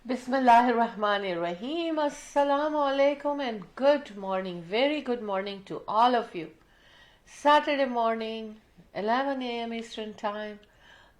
Bismillahirrahmanirrahim. Assalamu alaikum and good morning. Very good morning to all of you. Saturday morning, 11 a.m. Eastern Time.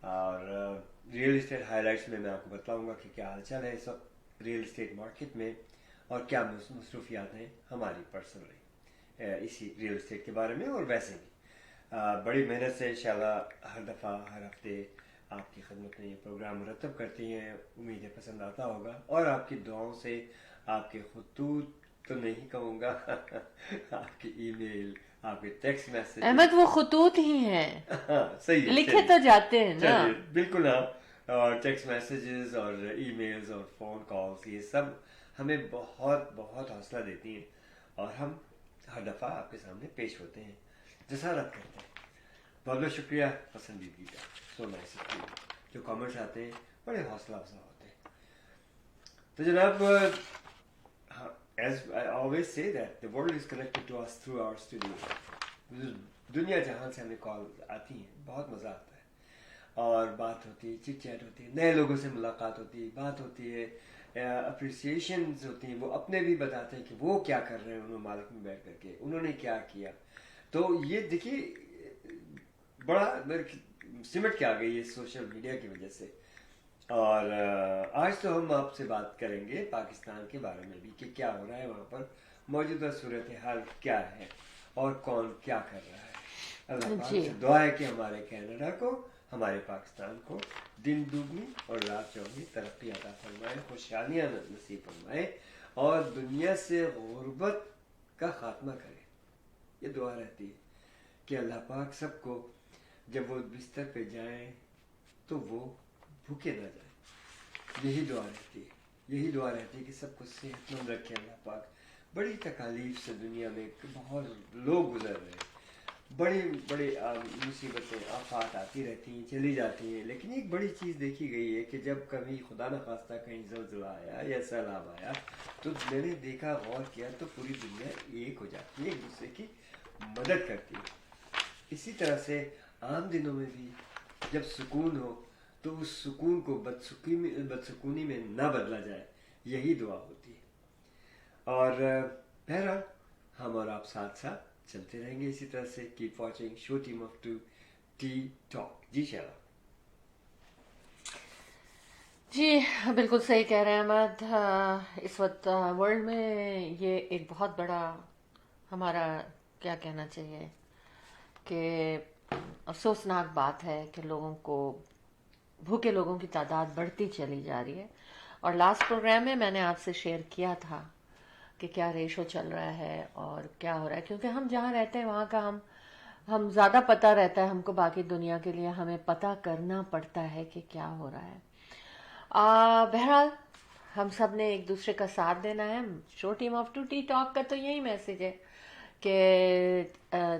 اور real estate high lights میں آپ کو بتلاؤں گا کہ کیا حال چال ہے اس وقت ریئل اسٹیٹ مارکیٹ میں اور کیا مصروفیات ہیں ہماری پرسنلی اسی ریئل اسٹیٹ کے بارے میں اور ویسے بھی بڑی محنت سے انشاءاللہ ہر دفعہ ہر ہفتے آپ کی خدمت میں یہ پروگرام مرتب کرتی ہیں. امید ہے پسند آتا ہوگا اور آپ کی دعاؤں سے آپ کے خطوط تو نہیں کہوں گا آپ کی ای میل آپ کے ٹیکسٹ میسج احمد وہ خطوط ہی ہیں صحیح ہے لکھے تو جاتے ہیں نا. بالکل ہاں. اور ٹیکسٹ میسیجز اور ای میلز اور فون کالز یہ سب ہمیں بہت بہت حوصلہ دیتی ہیں اور ہم ہر دفعہ آپ کے سامنے پیش ہوتے ہیں جسارت کرتے ہیں. بہت بہت شکریہ پسندیدگی کا. سو نائس آف یو. جو کامنٹس آتے ہیں بڑے حوصلہ افزا ہوتے ہیں. تو جناب as I always say that the world is connected to us through our studio. دنیا جہاں سے ہمیں کال آتی ہیں بہت مزہ آتا ہے اور بات ہوتی ہے چٹ چیٹ ہوتی ہے نئے لوگوں سے ملاقات ہوتی ہے بات ہوتی ہے اپریسیشنز ہوتی ہیں وہ اپنے بھی بتاتے ہیں کہ وہ کیا کر رہے ہیں انہوں مالک میں بیٹھ کر کے انہوں نے کیا کیا. تو یہ دیکھیے بڑا سمٹ کے آ گئی ہے سوشل میڈیا کی وجہ سے. اور آج تو ہم آپ سے بات کریں گے پاکستان کے بارے میں بھی کہ کیا ہو رہا ہے وہاں پر موجودہ صورتحال کیا ہے اور کون کیا کر رہا ہے. اللہ پاک سے دعا ہے کہ ہمارے کینیڈا کو ہمارے پاکستان کو دن دگنی اور رات چوگنی ترقی عطا فرمائے خوشحالیاں نصیب فرمائے اور دنیا سے غربت کا خاتمہ کرے. یہ دعا رہتی ہے کہ اللہ پاک سب کو جب وہ بستر پہ جائیں تو وہ بھوکے نہ جائیں. یہی دعا رہتی ہے یہی دعا رہتی ہے کہ سب کو صحت مند رکھے اللہ پاک. بڑی تکالیف سے دنیا میں بہت لوگ گزر رہے ہیں. بڑی بڑی مصیبتیں آفات آتی رہتی ہیں چلی جاتی ہیں لیکن ایک بڑی چیز دیکھی گئی ہے کہ جب کبھی خدا نخواستہ کہیں زلزلہ آیا یا سیلاب آیا تو میں نے دیکھا غور کیا تو پوری دنیا ایک ہو جاتی ہے ایک دوسرے کی مدد کرتی ہے. اسی طرح سے عام دنوں میں بھی جب سکون ہو تو اس سکون کو بدسکونی میں نہ بدلا جائے یہی دعا ہوتی ہے. اور بہرحال ہم اور آپ ساتھ ساتھ چلتے رہیں گے اسی طرح سے. Keep watching show team of to T talk. جی شاہ جی بالکل صحیح کہہ رہے ہیں احمد. اس وقت ورلڈ میں یہ ایک بہت بڑا ہمارا کیا کہنا چاہیے کہ افسوسناک بات ہے کہ لوگوں کو بھوکے لوگوں کی تعداد بڑھتی چلی جا رہی ہے. اور لاسٹ پروگرام میں میں نے آپ سے شیئر کیا تھا کہ کیا ریشو چل رہا ہے اور کیا ہو رہا ہے کیونکہ ہم جہاں رہتے ہیں وہاں کا ہم زیادہ پتہ رہتا ہے ہم کو. باقی دنیا کے لیے ہمیں پتہ کرنا پڑتا ہے کہ کیا ہو رہا ہے. بہرحال ہم سب نے ایک دوسرے کا ساتھ دینا ہے. شو team of to T talk کا تو یہی میسج ہے کہ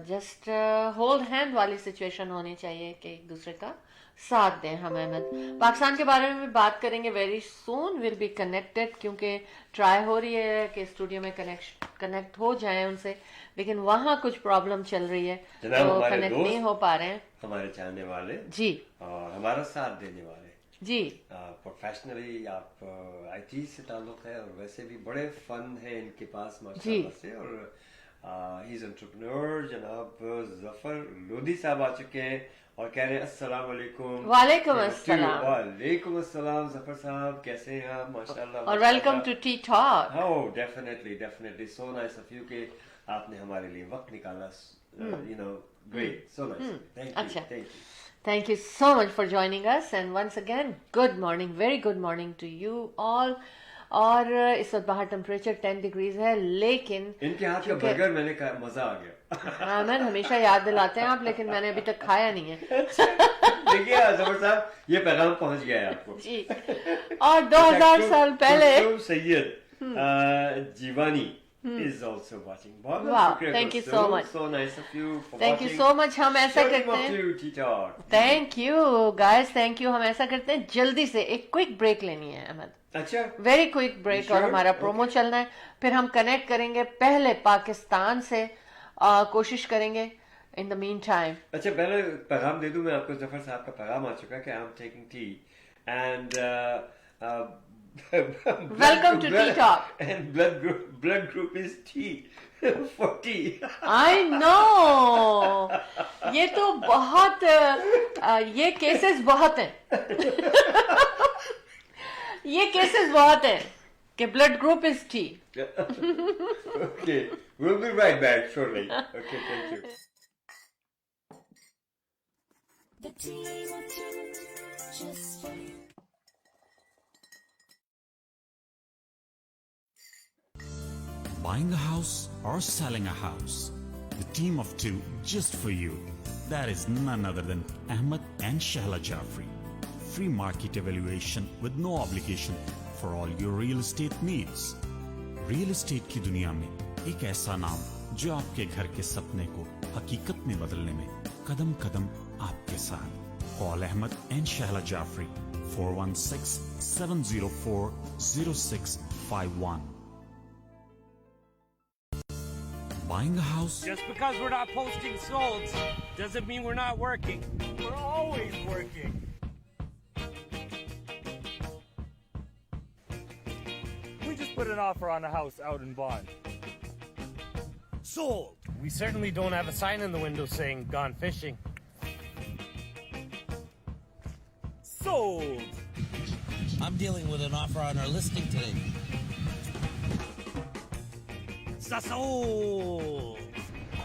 جسٹ ہولڈ ہینڈ والی سچویشن ہونی چاہیے کہ ایک دوسرے کا ساتھ دیں. ہم احمد پاکستان کے بارے میں بھی بات کریں گے. Very soon will be connected کیونکہ ٹرائی ہو رہی ہے کہ اسٹوڈیو میں کنیکٹ ہو جائیں ان سے لیکن وہاں کچھ پرابلم چل رہی ہے تو کنیکٹ نہیں ہو پا رہے ہیں. ہمارے چاہنے والے جی اور ہمارا ساتھ دینے والے جی پروفیشنلی آپ آئی ٹی سے تعلق ہے اور ویسے بھی بڑے فن ہیں ان کے پاس ماشاء اللہ سے. اور ہی از انٹرپرینور جناب ظفر لودھی صاحب آ چکے ہیں اور کہہ رہے ہیں السلام علیکم. وعلیکم السلام. وعلیکم السلام ظفر صاحب کیسے ہیں آپ؟ ماشاء اللہ. اور welcome to T talk. Definitely so nice of you کہ آپ نے ہمارے لیے وقت نکالا. You know great so nice. Thank you. Thank you so much for joining us and once again good morning, very good morning to you all. اور اس وقت باہر ٹیمپریچر 10 ڈگریز ہے لیکن ان کے ہاتھ کا برگر میں نے کہا مزہ آ گیا. ہاں میں ہمیشہ یاد دلاتے ہیں آپ لیکن میں نے ابھی تک کھایا نہیں ہے. دیکھیے ظفر صاحب یہ پیغام پہنچ گیا ہے آپ کو. جی اور 2000 سال پہلے سید Giovanni is also watching. Wow, thank you so much. So nice of you for thank you so much. ہم ایسا کرتے ہیں. Thank you guys, thank you. ہم ایسا کرتے ہیں جلدی سے ایک کوئک بریک لینی ہے احمد. اچھا ویری کوئک بریک اور ہمارا پرومو چلنا ہے پھر ہم کنیکٹ کریں گے پہلے پاکستان سے. کوشش کریں گے in the meantime. اچھا پہلے پیغام دے دوں میں آپ کو. ظفر صاحب کا پیغام آ چکا کہ I'm taking tea and Welcome to Tea Talk. And blood group is T for tea. I know. یہ تو بہت یہ کیسز بہت ہیں یہ کیسز بہت ہیں کہ blood group is T. Okay, we'll be right back shortly. Okay, thank you. The team of two, just for you. Buying a house or selling a house, the team of two just for you. That is none other than Ahmed and Shahla Jafri. Free market evaluation with no obligation for all your real estate needs. Real estate کی دنیا میں ایک ایسا نام جو آپ کے گھر کے سپنے کو حقیقت میں بدلنے میں قدم قدم آپ کے ساتھ. Call Ahmed and Shahla Jafri 416-704-0651. Buying a house? Just because we're not posting solds doesn't mean we're not working. We're always working. We just put an offer on a house out in Bond. Sold! We certainly don't have a sign in the window saying gone fishing. Sold! I'm dealing with an offer on our listing today. Sold!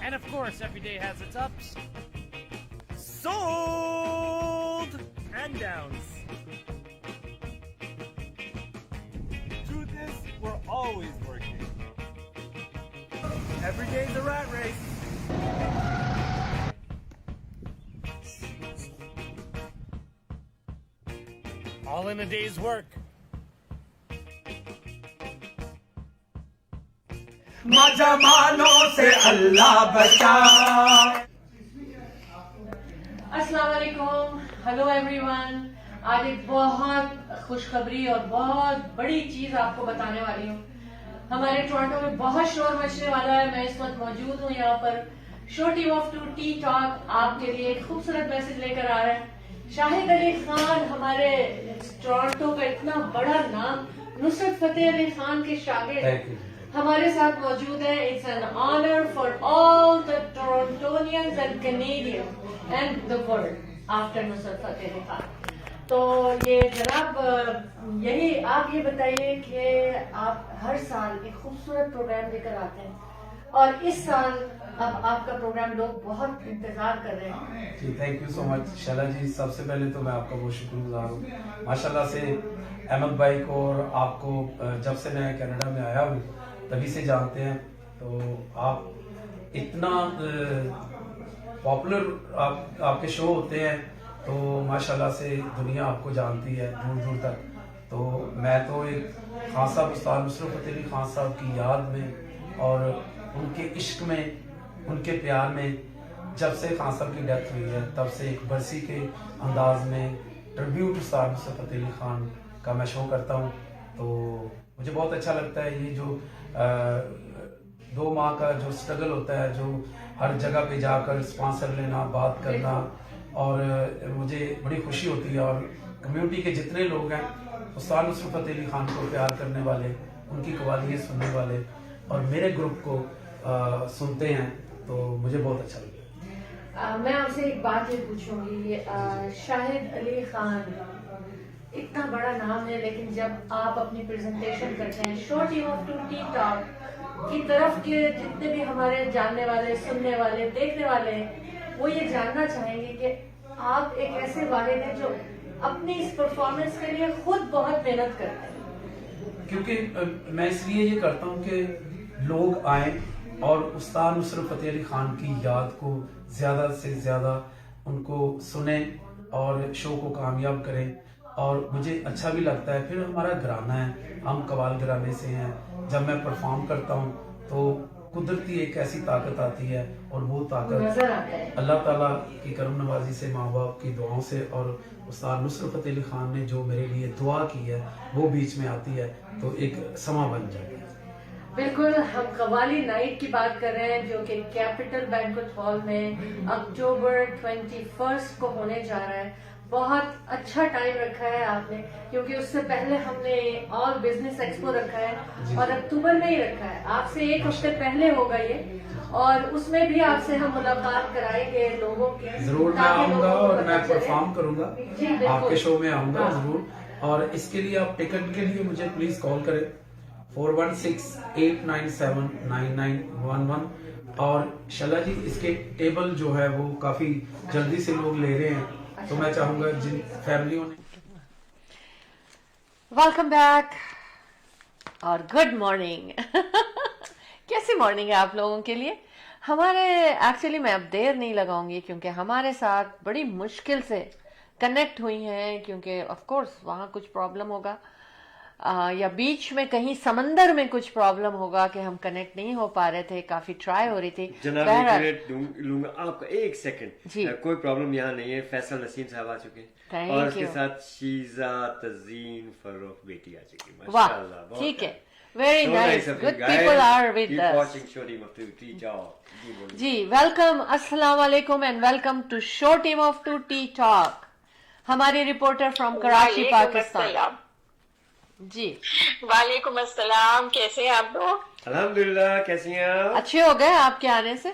And of course, every day has its ups. Sold! And downs. Truth is, we're always working. Every day's a rat race. All in a day's work. السلام علیکم. Hello every one. آج ایک بہت خوشخبری اور بہت بڑی چیز آپ کو بتانے والی ہوں. ہمارے ٹورنٹو میں بہت شور مچنے والا ہے. میں اس وقت موجود ہوں یہاں پر. Show team of to T talk آپ کے لیے ایک خوبصورت میسج لے کر آ رہا ہے. شاہد علی خان ہمارے ٹورنٹو کا اتنا بڑا نام, نصرت فتح علی خان کے شاگرد ہمارے ساتھ موجود ہیں. It's an honour for all the Torontonians and Canadians and the world after Nusrat Fateh Ali Khan. تو یہ جناب یہی آپ یہ بتائیے کہ آپ ہر سال ایک خوبصورت پروگرام لے کر آتے ہیں اور اس سال اب آپ کا پروگرام لوگ بہت انتظار کر رہے ہیں. جی تھینک یو سو مچ شیلا جی. سب سے پہلے تو میں آپ کا بہت شکر گزار ہوں. ماشاء اللہ سے احمد بھائی کو اور آپ کو جب سے میں کینیڈا میں آیا ہوں تبھی سے جانتے ہیں. تو آپ اتنا پاپولر آپ کے شو ہوتے ہیں تو ماشاء اللہ سے دنیا آپ کو جانتی ہے دور دور تک. تو میں تو ایک خان صاحب استاد نصرت فتح علی خان صاحب کی یاد میں اور ان کے عشق میں, ان کے پیار میں, جب سے خان صاحب کی ڈیتھ ہوئی ہے تب سے ایک برسی کے انداز میں ٹربیوٹ استاد نصرت فتح علی خان کا میں شو کرتا ہوں. تو مجھے بہت اچھا لگتا ہے یہ جو 2 ماہ کا جو سٹرگل ہوتا ہے, جو ہر جگہ پہ جا کر اسپانسر لینا, بات کرنا, اور مجھے بڑی خوشی ہوتی ہے. اور کمیونٹی کے جتنے لوگ ہیں استاد نصرت فتح علی خان کو پیار کرنے والے, ان کی قوالیاں سننے والے اور میرے گروپ کو سنتے ہیں تو مجھے بہت اچھا لگتا ہے. میں آپ سے ایک بات یہ پوچھوں گی. شاہد علی خان اتنا بڑا نام ہے, لیکن جب آپ اپنی پریزنٹیشن کرتے ہیں شو team of to T talk کی طرف کے جتنے بھی ہمارے جاننے والے, سننے والے, دیکھنے والے ہیں, وہ یہ جاننا چاہیں گے کہ آپ ایک ایسے والد ہیں جو اپنی اس پرفارمنس کے لیے خود بہت محنت کرتے ہیں. کیونکہ میں اس لیے یہ کرتا ہوں کہ لوگ آئیں اور استاد نصرت فتح علی خان کی یاد کو زیادہ سے زیادہ ان کو سنیں اور شو کو کامیاب کریں. اور مجھے اچھا بھی لگتا ہے. پھر ہمارا گھرانہ ہے, ہم قوال گھرانے سے ہیں. جب میں پرفارم کرتا ہوں تو قدرتی ایک ایسی طاقت آتی ہے اور وہ طاقت اللہ تعالیٰ کی کرم نوازی سے, ماں باپ کی دعاؤں سے اور استاد نصرت فتح علی خان نے جو میرے لیے دعا کی ہے وہ بیچ میں آتی ہے تو ایک سما بن جاتا ہے. بالکل. ہم قوالی نائٹ کی بات کر رہے ہیں جو کہ کیپٹل بینکوٹ ہال میں اکتوبر 21 کو ہونے جا رہا ہے. بہت اچھا ٹائم رکھا ہے آپ نے, کیونکہ اس سے پہلے ہم نے آل بزنس ایکسپو رکھا ہے اور اکتوبر میں ہی رکھا ہے. آپ سے ایک ہفتے پہلے ہوگا یہ, اور اس میں بھی آپ سے ہم ملاقات کرائیں گے لوگوں کی. ضرور میں آؤں گا اور میں پرفارم کروں گا جی آپ کے بالکل. شو میں آؤں گا ضرور. اور اس کے لیے آپ ٹکٹ کے لیے مجھے پلیز کال کریں 4168979911. اور شلا جی اس کے ٹیبل جو ہے وہ کافی جلدی سے لوگ لے رہے ہیں, تو میں چاہوں گا جن فیملیوں نے ویلکم بیک اور گڈ مارننگ. کیسی مارننگ ہے آپ لوگوں کے لیے؟ ہمارے ایکچولی میں اب دیر نہیں لگاؤں گی کیونکہ ہمارے ساتھ بڑی مشکل سے کنیکٹ ہوئی ہیں, کیونکہ آف کورس وہاں کچھ پرابلم ہوگا یا بیچ میں کہیں سمندر میں کچھ پرابلم ہوگا کہ ہم کنیکٹ نہیں ہو پا رہے تھے, کافی ٹرائی ہو رہی تھی. جناب ایک منٹ لوں گا آپ کا, ایک سیکنڈ. جی کوئی پرابلم یہاں نہیں ہے. فیصل نسیم صاحب آ چکے ہیں اور اس کے ساتھ شیزا تزین فروخ بیٹی آ چکی ہے. واہ ٹھیک ہے, very nice, good people are with us. جی ویلکم, السلام علیکم and welcome to show team of to T talk. ہماری رپورٹر فرام کراچی پاکستان. جی وعلیکم السلام, کیسے ہیں آپ لوگ؟ الحمدللہ, کیسی ہیں آپ؟ اچھے ہو گئے آپ کے آنے سے؟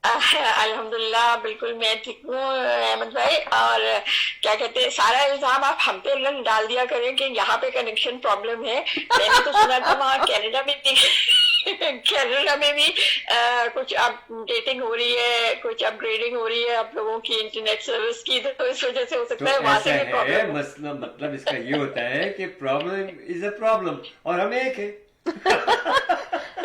الحمدللہ بالکل میں ٹھیک ہوں احمد بھائی. اور کیا کہتے ہیں, سارا الزام آپ ہم پہ ڈال دیا کریں کہ یہاں پہ کنیکشن پرابلم ہے. میں نے تو سنا تھا وہاں کینیڈا میں بھی کچھ اپ ڈیٹنگ ہو رہی ہے, کچھ اپ گریڈنگ ہو رہی ہے آپ لوگوں کی انٹرنیٹ سروس کی, تو اس وجہ سے ہو سکتا ہے وہاں سے بھی پرابلم. مسئلہ مطلب اس کا یہ ہوتا ہے کہ پرابلم از اے پرابلم اور ہم ایک ہے.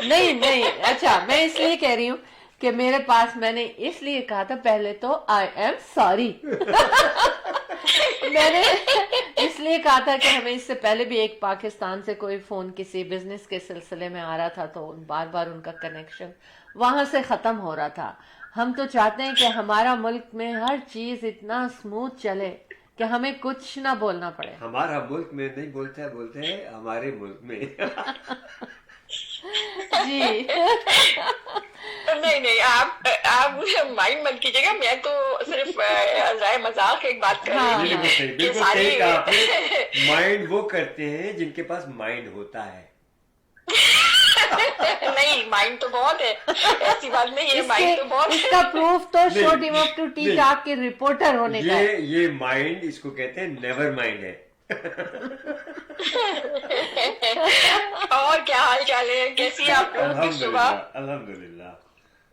نہیں, اچھا میں اس لیے کہہ رہی ہوں کہ میرے پاس, میں نے اس لیے کہا تھا پہلے تو آئی ایم سوری. میں نے اس لیے کہا تھا کہ ہمیں اس سے پہلے بھی ایک پاکستان سے کوئی فون کسی بزنس کے سلسلے میں آ رہا تھا, تو بار بار ان کا کنیکشن وہاں سے ختم ہو رہا تھا. ہم تو چاہتے ہیں کہ ہمارا ملک میں ہر چیز اتنا اسموتھ چلے کہ ہمیں کچھ نہ بولنا پڑے. ہمارا ملک میں نہیں بولتے ہیں ہمارے ملک میں. جی نہیں آپ مائنڈ مت کیجیے گا, میں تو صرف رائے مذاق ایک بات کر رہی ہوں. بالکل صحیح کہا آپ نے, مائنڈ وہ کرتے ہیں جن کے پاس مائنڈ ہوتا ہے. نہیں مائنڈ تو بہت ہے, ایسی بات نہیں ہے, مائنڈ تو بہت. اس کا پروف تو شو team of to T talk کے رپورٹر ہونے کا ہے. یہ مائنڈ اس کو کہتے ہیں نیور مائنڈ ہے. اور کیا حال چال ہے, کیسی آپ لوگ کی صبح؟ الحمدللہ,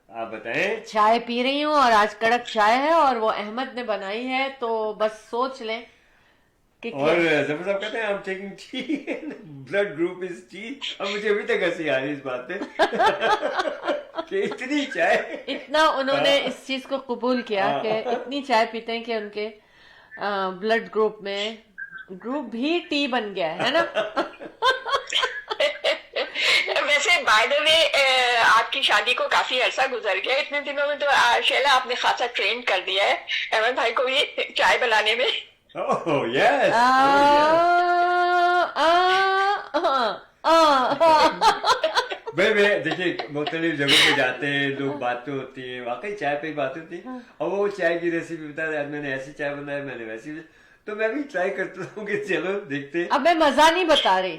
آپ بتائیں. چائے پی رہی ہوں اور آج کڑک چائے ہے اور وہ احمد نے بنائی ہے, تو بس سوچ لیں کہ اور ظفر صاحب کہتے ہیں I'm taking tea, blood group is tea. اب مجھے ابھی تک ہنسی آ رہی اس بات پہ کہ اتنی چائے, اتنا انہوں نے اس چیز کو قبول کیا کہ اتنی چائے پیتے ہیں کہ ان کے بلڈ گروپ میں گروپ بھی ٹی بن گیا ہے نا. ویسے بائی دا وے آپ کی شادی کو کافی عرصہ گزر گیا, اتنے دنوں میں تو شیلا آپ نے خاصا ٹرین کر دیا ہے احمد بھائی کو بھی چائے بنانے میں. بھائی دیکھیے مختلف جگہوں پہ جاتے ہیں لوگ, باتیں ہوتی ہیں, واقعی چائے پہ ہی باتیں ہوتی ہیں, اور وہ چائے کی ریسیپی بتا رہے, میں نے ایسی چائے بنائی, میں نے ویسی, تو میں بھی ٹرائی کرتا ہوں کہ چلو دیکھتے. اب میں مزہ نہیں بتا رہی.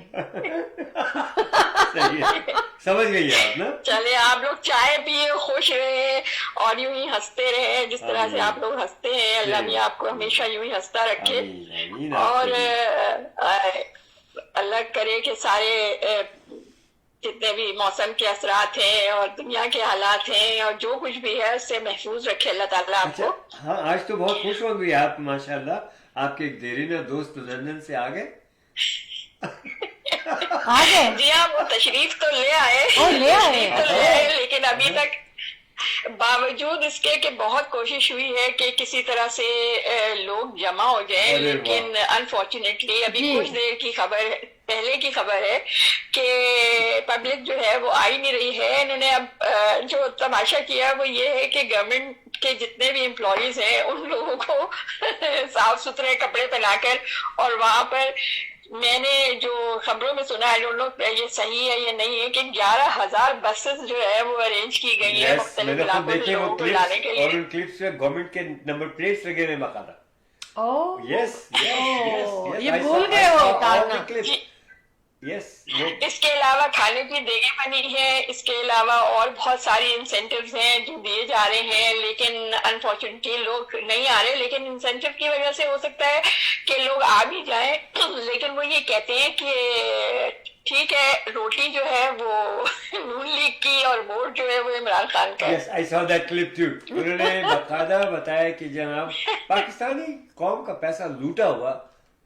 صحیح ہے, سمجھ گئی آپ نا. چلے آپ لوگ چائے پیے, خوش رہے اور یوں ہی ہنستے رہے جس طرح سے آپ لوگ ہنستے ہیں. اللہ بھی آپ کو ہمیشہ یوں ہی ہنستا رکھے, اور اللہ کرے کہ سارے جتنے بھی موسم کے اثرات ہیں اور دنیا کے حالات ہیں اور جو کچھ بھی ہے اس سے محفوظ رکھے اللہ تعالیٰ آپ کو. ہاں آج تو بہت خوش ہو گئی آپ ماشاءاللہ, آپ کے ایک دیرینہ دوست لندن سے آ گئے. جی ہاں, وہ تشریف تو لے آئے, لیکن ابھی تک باوجود اس کے کہ بہت کوشش ہوئی ہے کہ کسی طرح سے لوگ جمع ہو جائیں, لیکن انفارچونیٹلی ابھی کچھ دیر کی خبر پہلے کی خبر ہے کہ پبلک جو ہے وہ آئی نہیں رہی ہے. انہوں نے اب جو تماشا کیا وہ یہ ہے کہ گورنمنٹ کے جتنے بھی امپلائیز ہیں ان لوگوں کو صاف ستھرے کپڑے پہنا کر اور وہاں پر میں نے جو خبروں میں سنا ہے یہ صحیح ہے یا نہیں ہے کہ 11,000 بسز جو ہے وہ ارینج کی گئی ہیں مختلف علاقوں سے لوگوں کو لانے کے لیے. اور ان کلپس میں گورنمنٹ کے نمبر پلیٹس لگے ہوئے باقاعدہ. یہ بھول گئے ہو اتارنا. اس کے علاوہ کھانے کی دیگیں بنی ہیں, اس کے علاوہ اور بہت ساری انسینٹیوز ہیں جو دیے جا رہے ہیں, لیکن انفارچونیٹلی لوگ نہیں آ رہے. لیکن انسینٹیو کی وجہ سے ہو سکتا ہے کہ لوگ آ بھی جائیں, لیکن وہ یہ کہتے ہیں کہ ٹھیک ہے روٹی جو ہے وہ نون لیگ کی اور ووٹ جو ہے وہ عمران خان کا. Yes, I saw that clip too. انہوں نے باقاعدہ بتایا کہ جناب پاکستانی قوم کا پیسہ لوٹا ہوا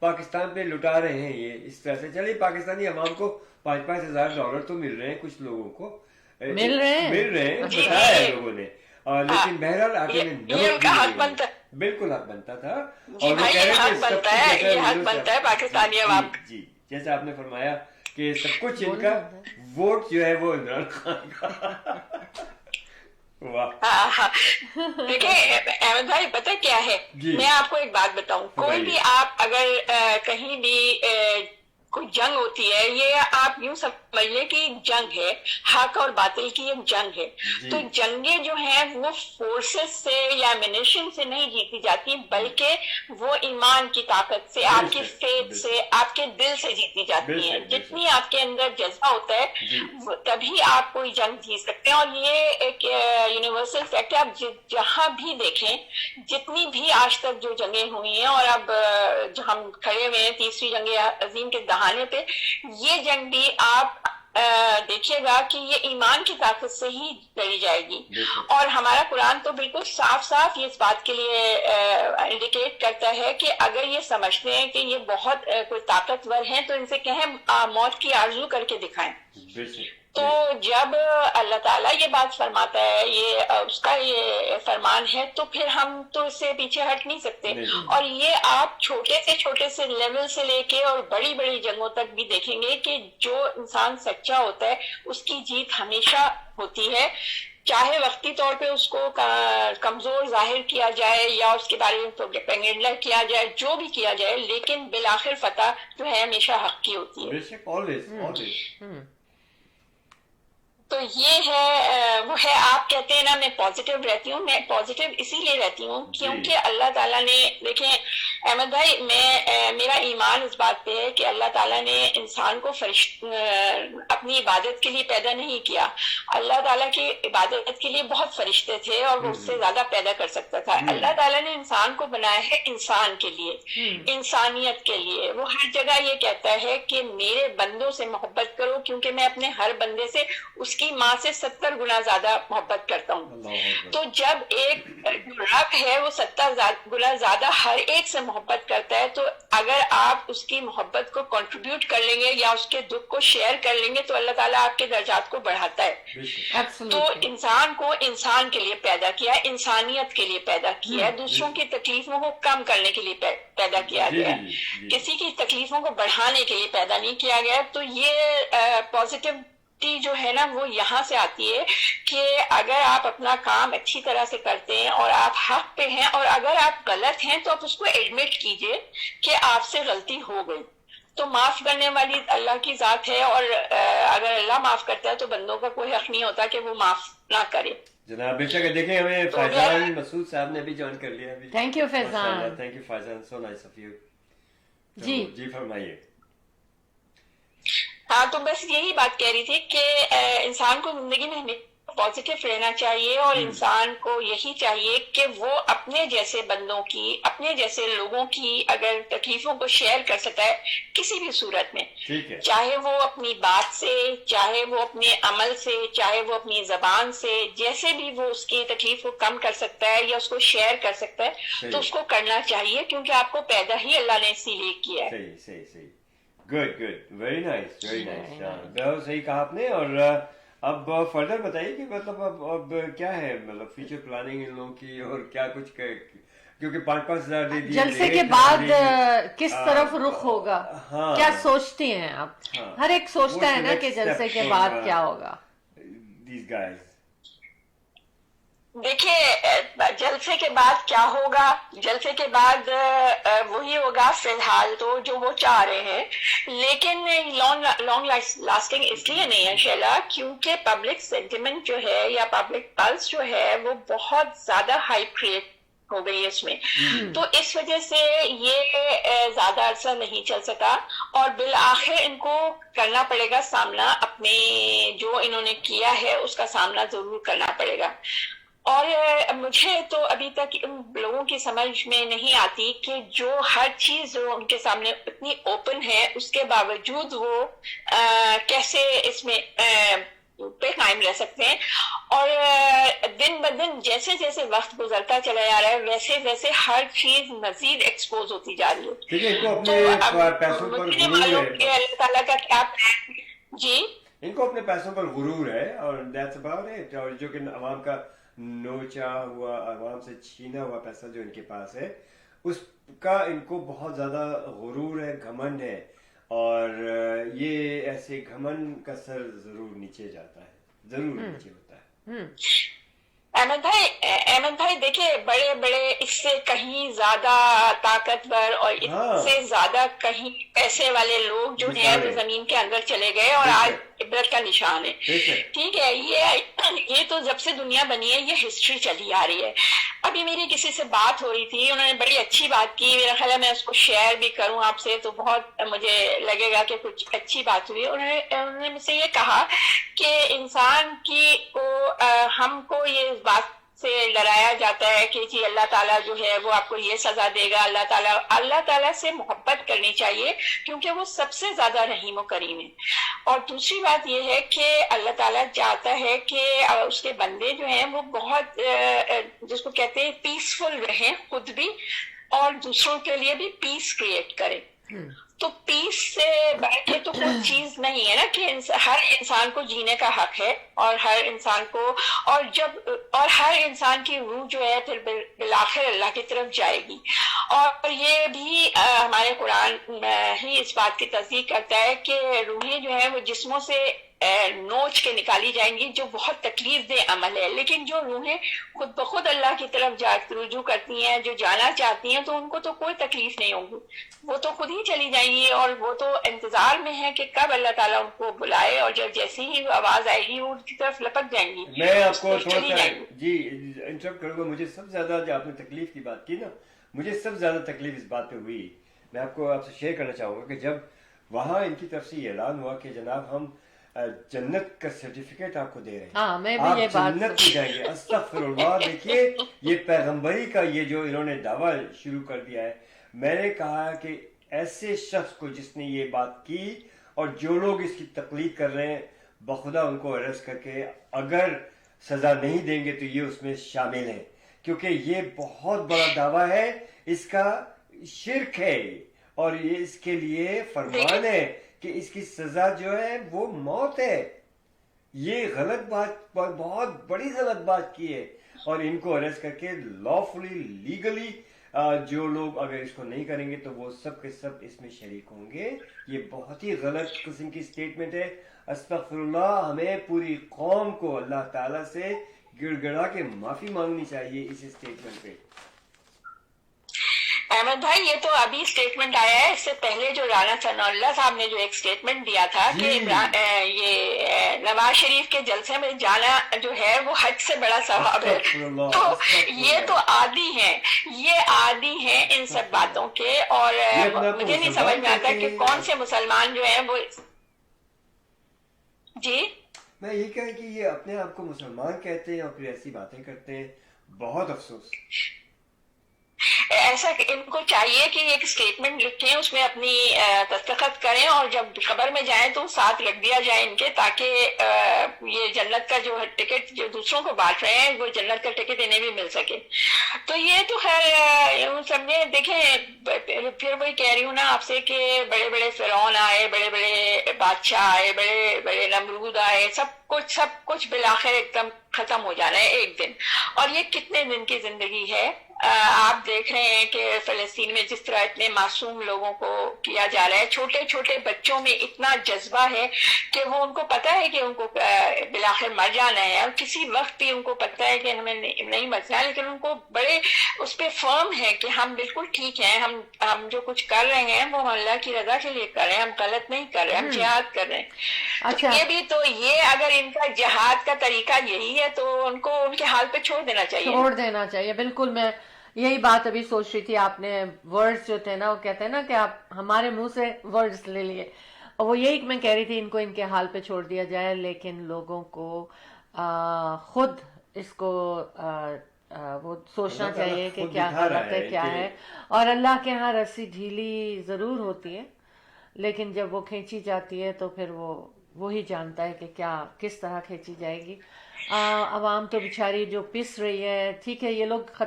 پاکستان پہ لٹا رہے ہیں یہ اس طرح سے. چلیے پاکستانی عوام کو $5,000 تو مل رہے ہیں, کچھ لوگوں کو مل رہے ہیں بتایا ہے لوگوں نے, لیکن بہرحال آگے بالکل حق بنتا تھا. اور وہ کہہ رہے حق بنتا ہے پاکستانی عوام. جی جیسا آپ نے فرمایا کہ سب کچھ ان کا ووٹ جو ہے وہ عمران خان کا. دیکھیں احمد بھائی پتہ کیا ہے, میں آپ کو ایک بات بتاؤں, کوئی بھی آپ اگر کہیں بھی کوئی جنگ ہوتی ہے, یہ آپ یوں سمجھ لیں کہ جنگ ہے, حق اور باطل کی ایک جنگ ہے. تو جنگیں جو ہیں وہ فورسز سے یا منیشن سے نہیں جیتی جاتی, بلکہ وہ ایمان کی طاقت سے, آپ کی فیتھ سے, آپ کے دل سے جیتی جاتی ہیں. جتنی آپ کے اندر جذبہ ہوتا ہے تبھی آپ کوئی جنگ جیت سکتے ہیں. اور یہ ایک یونیورسل فیکٹ ہے. آپ جہاں بھی دیکھیں جتنی بھی آج تک جو جنگیں ہوئی ہیں, اور اب جو ہم کھڑے ہوئے ہیں تیسری جنگ عظیم کے دہانے پہ, یہ جنگ بھی آپ دیکھیے گا کہ یہ ایمان کی طاقت سے ہی لڑی جائے گی. اور ہمارا قرآن تو بالکل صاف صاف یہ اس بات کے لیے انڈیکیٹ کرتا ہے کہ اگر یہ سمجھتے ہیں کہ یہ بہت کوئی طاقتور ہیں تو ان سے کہیں موت کی آرزو کر کے دکھائیں. تو جب اللہ تعالیٰ یہ بات فرماتا ہے, یہ اس کا یہ فرمان ہے, تو پھر ہم تو اس سے پیچھے ہٹ نہیں سکتے. اور یہ آپ چھوٹے سے لیول سے لے کے اور بڑی بڑی جنگوں تک بھی دیکھیں گے کہ جو انسان سچا ہوتا ہے اس کی جیت ہمیشہ ہوتی ہے, چاہے وقتی طور پہ اس کو کمزور ظاہر کیا جائے یا اس کے بارے میں پروپیگنڈا کیا جائے, جو بھی کیا جائے, لیکن بالآخر فتح جو ہے ہمیشہ حق کی ہوتی ہے. تو یہ ہے وہ ہے, آپ کہتے ہیں نا میں پازیٹیو رہتی ہوں, میں پازیٹیو اسی لیے رہتی ہوں کیونکہ اللہ تعالیٰ نے, دیکھیں احمد بھائی میرا ایمان اس بات پہ ہے کہ اللہ تعالیٰ نے انسان کو اپنی عبادت کے لیے پیدا نہیں کیا. اللہ تعالیٰ کی عبادت کے لیے بہت فرشتے تھے اور وہ اس سے زیادہ پیدا کر سکتا تھا. اللہ تعالیٰ نے انسان کو بنایا ہے انسان کے لیے, انسانیت کے لیے. وہ ہر جگہ یہ کہتا ہے کہ میرے بندوں سے محبت کرو کیونکہ میں اپنے ہر بندے سے اس کی ماں سے 70 گنا زیادہ محبت کرتا ہوں. تو جب ایک رب ہے وہ 70 گنا زیادہ ہر ایک سے محبت کرتا ہے, تو اگر آپ اس کی محبت کو کنٹریبیوٹ کر لیں گے یا اس کے دکھ کو شیئر کر لیں گے تو اللہ تعالیٰ آپ کے درجات کو بڑھاتا ہے. تو انسان کو انسان کے لیے پیدا کیا ہے, انسانیت کے لیے پیدا کیا ہے, دوسروں کی تکلیفوں کو کم کرنے کے لیے پیدا کیا گیا ہے, کسی کی تکلیفوں کو بڑھانے کے لیے پیدا نہیں کیا گیا. تو یہ پازیٹیو جو ہے نا وہ یہاں سے آتی ہے کہ اگر آپ اپنا کام اچھی طرح سے کرتے ہیں اور آپ حق پہ ہیں, اور اگر آپ غلط ہیں تو آپ اس کو ایڈمٹ کیجئے کہ آپ سے غلطی ہو گئی. تو معاف کرنے والی اللہ کی ذات ہے, اور اگر اللہ معاف کرتا ہے تو بندوں کا کوئی حق نہیں ہوتا کہ وہ معاف نہ کرے. جناب بے شک دیکھیں ہمیں فیضان مسعود صاحب نے بھی جوائن کر لیا. Thank you Faizan. Thank you Faizan, so nice of you. جی فرمائیے. ہاں تو بس یہی بات کہہ رہی تھی کہ انسان کو زندگی میں ہمیشہ پازیٹیو رہنا چاہیے, اور انسان کو یہی چاہیے کہ وہ اپنے جیسے بندوں کی, اپنے جیسے لوگوں کی اگر تکلیفوں کو شیئر کر سکتا ہے کسی بھی صورت میں, چاہے وہ اپنی بات سے, چاہے وہ اپنے عمل سے, چاہے وہ اپنی زبان سے, جیسے بھی وہ اس کی تکلیف کو کم کر سکتا ہے یا اس کو شیئر کر سکتا ہے تو اس کو کرنا چاہیے, کیونکہ آپ کو پیدا ہی اللہ نے اسی لیے کیا ہے. صحیح. Good, very nice. بہت صحیح کہا آپ نے. اور اب فردر بتائیے کہ مطلب اب کیا ہے, مطلب فیوچر پلاننگ ان لوگوں کی, اور کیا کچھ, کیونکہ 5,000 دے دیے, جلسے کے بعد کس طرف رخ ہوگا, کیا سوچتی ہیں آپ؟ ہر ایک سوچتا ہے نا کہ جلسے کے بعد کیا ہوگا. دیکھیے جلسے کے بعد کیا ہوگا, جلسے کے بعد وہی ہوگا فی الحال تو جو وہ چاہ رہے ہیں، لیکن لانگ لاسٹنگ اس لیے نہیں ہے شیلا، کیونکہ پبلک سینٹیمنٹ جو ہے یا پبلک پلس جو ہے وہ بہت زیادہ ہائی کریٹ ہو گئی اس میں، تو اس وجہ سے یہ زیادہ عرصہ نہیں چل سکا، اور بالآخر ان کو کرنا پڑے گا سامنا، اپنے جو انہوں نے کیا ہے اس کا سامنا ضرور کرنا پڑے گا۔ اور مجھے تو ابھی تک ان لوگوں کی سمجھ میں نہیں آتی کہ جو ہر چیز جو ان کے سامنے اتنی اوپن ہے اس کے باوجود وہ کیسے اس میں پہ قائم رہ سکتے ہیں، اور دن بدن جیسے جیسے وقت گزرتا چلا جا رہا ہے ویسے ویسے ہر چیز مزید ایکسپوز ہوتی جا رہی ہے۔ تو اب مجھے معلوم کہ اللہ تعالیٰ کا کیا پلان ہے۔ جی ان کو اپنے پیسوں پر غرور ہے، اور دیٹس اباؤٹ اٹ، اور جو کہ عوام کا نوچا ہوا، عوام سے چھینا ہوا پیسہ جو ان کے پاس ہے اس کا ان کو بہت زیادہ غرور ہے، گھمنڈ ہے، اور یہ ایسے گھمنڈ کا سر ضرور نیچے جاتا ہے، ضرور نیچے ہوتا ہے۔ احمد بھائی دیکھیں، بڑے بڑے اس سے کہیں زیادہ طاقتور اور اس سے زیادہ کہیں پیسے والے لوگ جو ہیں وہ زمین کے اندر چلے گئے اور آج عبرت کا نشان ہے۔ ٹھیک ہے، یہ تو جب سے دنیا بنی ہے یہ ہسٹری چلی آ رہی ہے۔ ابھی میری کسی سے بات ہو رہی تھی، انہوں نے بڑی اچھی بات کی، میرا خیال ہے میں اس کو شیئر بھی کروں آپ سے تو بہت مجھے لگے گا کہ کچھ اچھی بات ہوئی۔ انہوں نے مجھ سے یہ کہا کہ انسان کی کو ہم کو یہ بات سے ڈرایا جاتا ہے کہ جی اللہ تعالیٰ جو ہے وہ آپ کو یہ سزا دے گا، اللہ تعالیٰ سے محبت کرنی چاہیے کیونکہ وہ سب سے زیادہ رحیم و کریم ہے۔ اور دوسری بات یہ ہے کہ اللہ تعالیٰ چاہتا ہے کہ اس کے بندے جو ہیں وہ بہت جس کو کہتے ہیں پیسفل رہیں، خود بھی اور دوسروں کے لیے بھی پیس کریٹ کریں۔ تو پیس سے بڑھ کے تو کوئی چیز نہیں ہے نا کہ ہر انسان کو جینے کا حق ہے، اور ہر انسان کو اور ہر انسان کی روح جو ہے پھر بالآخر اللہ کی طرف جائے گی۔ اور یہ بھی ہمارے قرآن ہی اس بات کی تصدیق کرتا ہے کہ روحیں جو ہیں وہ جسموں سے نوچ کے نکالی جائیں گی، جو بہت تکلیف دہ عمل ہے، لیکن جو روحیں خود بخود اللہ کی طرف رجوع کرتی ہیں، جو جانا چاہتی ہیں، تو ان کو تو کوئی تکلیف نہیں ہوگی، وہ تو خود ہی چلی جائیں گی، اور وہ تو انتظار میں ہے کہ کب اللہ تعالیٰ ان کو بلائے، اور جب جیسی ہی آواز آئے گی وہ ان کی طرف لپک جائیں گی۔ میں آپ کو تھوڑا سا جی انٹرپٹ کروں گا، مجھے سب سے زیادہ جو آپ نے تکلیف کی بات کی نا، مجھے سب سے زیادہ تکلیف اس بات پہ ہوئی، میں آپ کو آپ سے شیئر کرنا چاہوں گا کہ جب وہاں ان کی طرف سے اعلان ہوا کہ جناب ہم جنت کا سرٹیفکیٹ آپ کو دے رہے ہیں، آپ جنت میں جائیں گے، استغفر اللہ۔ دیکھیے یہ پیغمبری کا یہ جو انہوں نے دعویٰ شروع کر دیا ہے، میں نے کہا کہ ایسے شخص کو جس نے یہ بات کی اور جو لوگ اس کی تقلید کر رہے ہیں بخدا ان کو اریسٹ کر کے اگر سزا نہیں دیں گے تو یہ اس میں شامل ہیں، کیونکہ یہ بہت بڑا دعویٰ ہے، اس کا شرک ہے، اور یہ اس کے لیے فرمان ہے کہ اس کی سزا جو ہے وہ موت ہے۔ یہ غلط بات، بہت بڑی غلط بات کی ہے، اور ان کو اریسٹ کر کے لافلی لیگلی جو لوگ اگر اس کو نہیں کریں گے تو وہ سب کے سب اس میں شریک ہوں گے۔ یہ بہت ہی غلط قسم کی سٹیٹمنٹ ہے، استغفر اللہ۔ ہمیں پوری قوم کو اللہ تعالیٰ سے گڑ گڑا کے معافی مانگنی چاہیے اس اسٹیٹمنٹ پہ۔ احمد بھائی یہ تو ابھی اسٹیٹمنٹ آیا ہے، اس سے پہلے جو رانا ثناء اللہ صاحب نے جو ایک اسٹیٹمنٹ دیا تھا کہ یہ نواز شریف کے جلسے میں جانا جو ہے وہ حج سے بڑا ثواب ہے، تو یہ تو عادی ہیں، یہ عادی ہیں ان سب باتوں کے، اور مجھے نہیں سمجھ میں آتا کہ کون سے مسلمان جو ہیں وہ جی میں یہ کہا کہ یہ اپنے آپ کو مسلمان کہتے ہیں اور پھر ایسی باتیں کرتے ہیں، بہت افسوس۔ ایسا ان کو چاہیے کہ ایک اسٹیٹمنٹ لکھیں، اس میں اپنی دستخط کریں، اور جب قبر میں جائیں تو ساتھ رکھ دیا جائے ان کے، تاکہ یہ جنت کا جو ٹکٹ جو دوسروں کو بانٹ رہے ہیں وہ جنت کا ٹکٹ انہیں بھی مل سکے۔ تو یہ تو خیر سب نے دیکھیں، پھر وہی کہہ رہی ہوں نا آپ سے کہ بڑے بڑے فرعون آئے، بڑے بڑے بادشاہ آئے، بڑے بڑے نمرود آئے، سب کچھ بالآخر ایک دم ختم ہو جانا ہے ایک دن. اور یہ کتنے دن کی زندگی ہے. آپ دیکھ رہے ہیں کہ فلسطین میں جس طرح اتنے معصوم لوگوں کو کیا جا رہا ہے. چھوٹے چھوٹے بچوں میں اتنا جذبہ ہے کہ وہ ان کو پتا ہے کہ ان کو بالآخر مر جانا ہے, اور کسی وقت بھی ان کو پتا ہے کہ ہمیں نہیں مرنا, لیکن ان کو بڑے اس پہ فرم ہے کہ ہم بالکل ٹھیک ہیں, ہم جو کچھ کر رہے ہیں وہ اللہ کی رضا کے لیے کر رہے ہیں, ہم غلط نہیں کر رہے, ہم جہاد کر رہے ہیں. اچھا, یہ بھی تو یہ اگر ان کا جہاد کا طریقہ یہی ہے تو ان کو ان کے حال پہ چھوڑ دینا چاہیے. بالکل. میں یہی بات ابھی سوچ رہی تھی. آپ نے ورڈز جو تھے نا, وہ کہتے ہیں نا کہ آپ ہمارے منہ سے ورڈز لے لیے, اور وہ یہی میں کہہ رہی تھی, ان کو ان کے حال پہ چھوڑ دیا جائے, لیکن لوگوں کو خود اس کو وہ سوچنا چاہیے کہ کیا غلط ہے کیا ہے. اور اللہ کے ہاں رسی ڈھیلی ضرور ہوتی ہے, لیکن جب وہ کھینچی جاتی ہے تو پھر وہی جانتا ہے کہ کیا کس طرح کھینچی جائے گی. عوام تو بیچاری جو پس رہی ہے, ٹھیک ہے یہ لوگ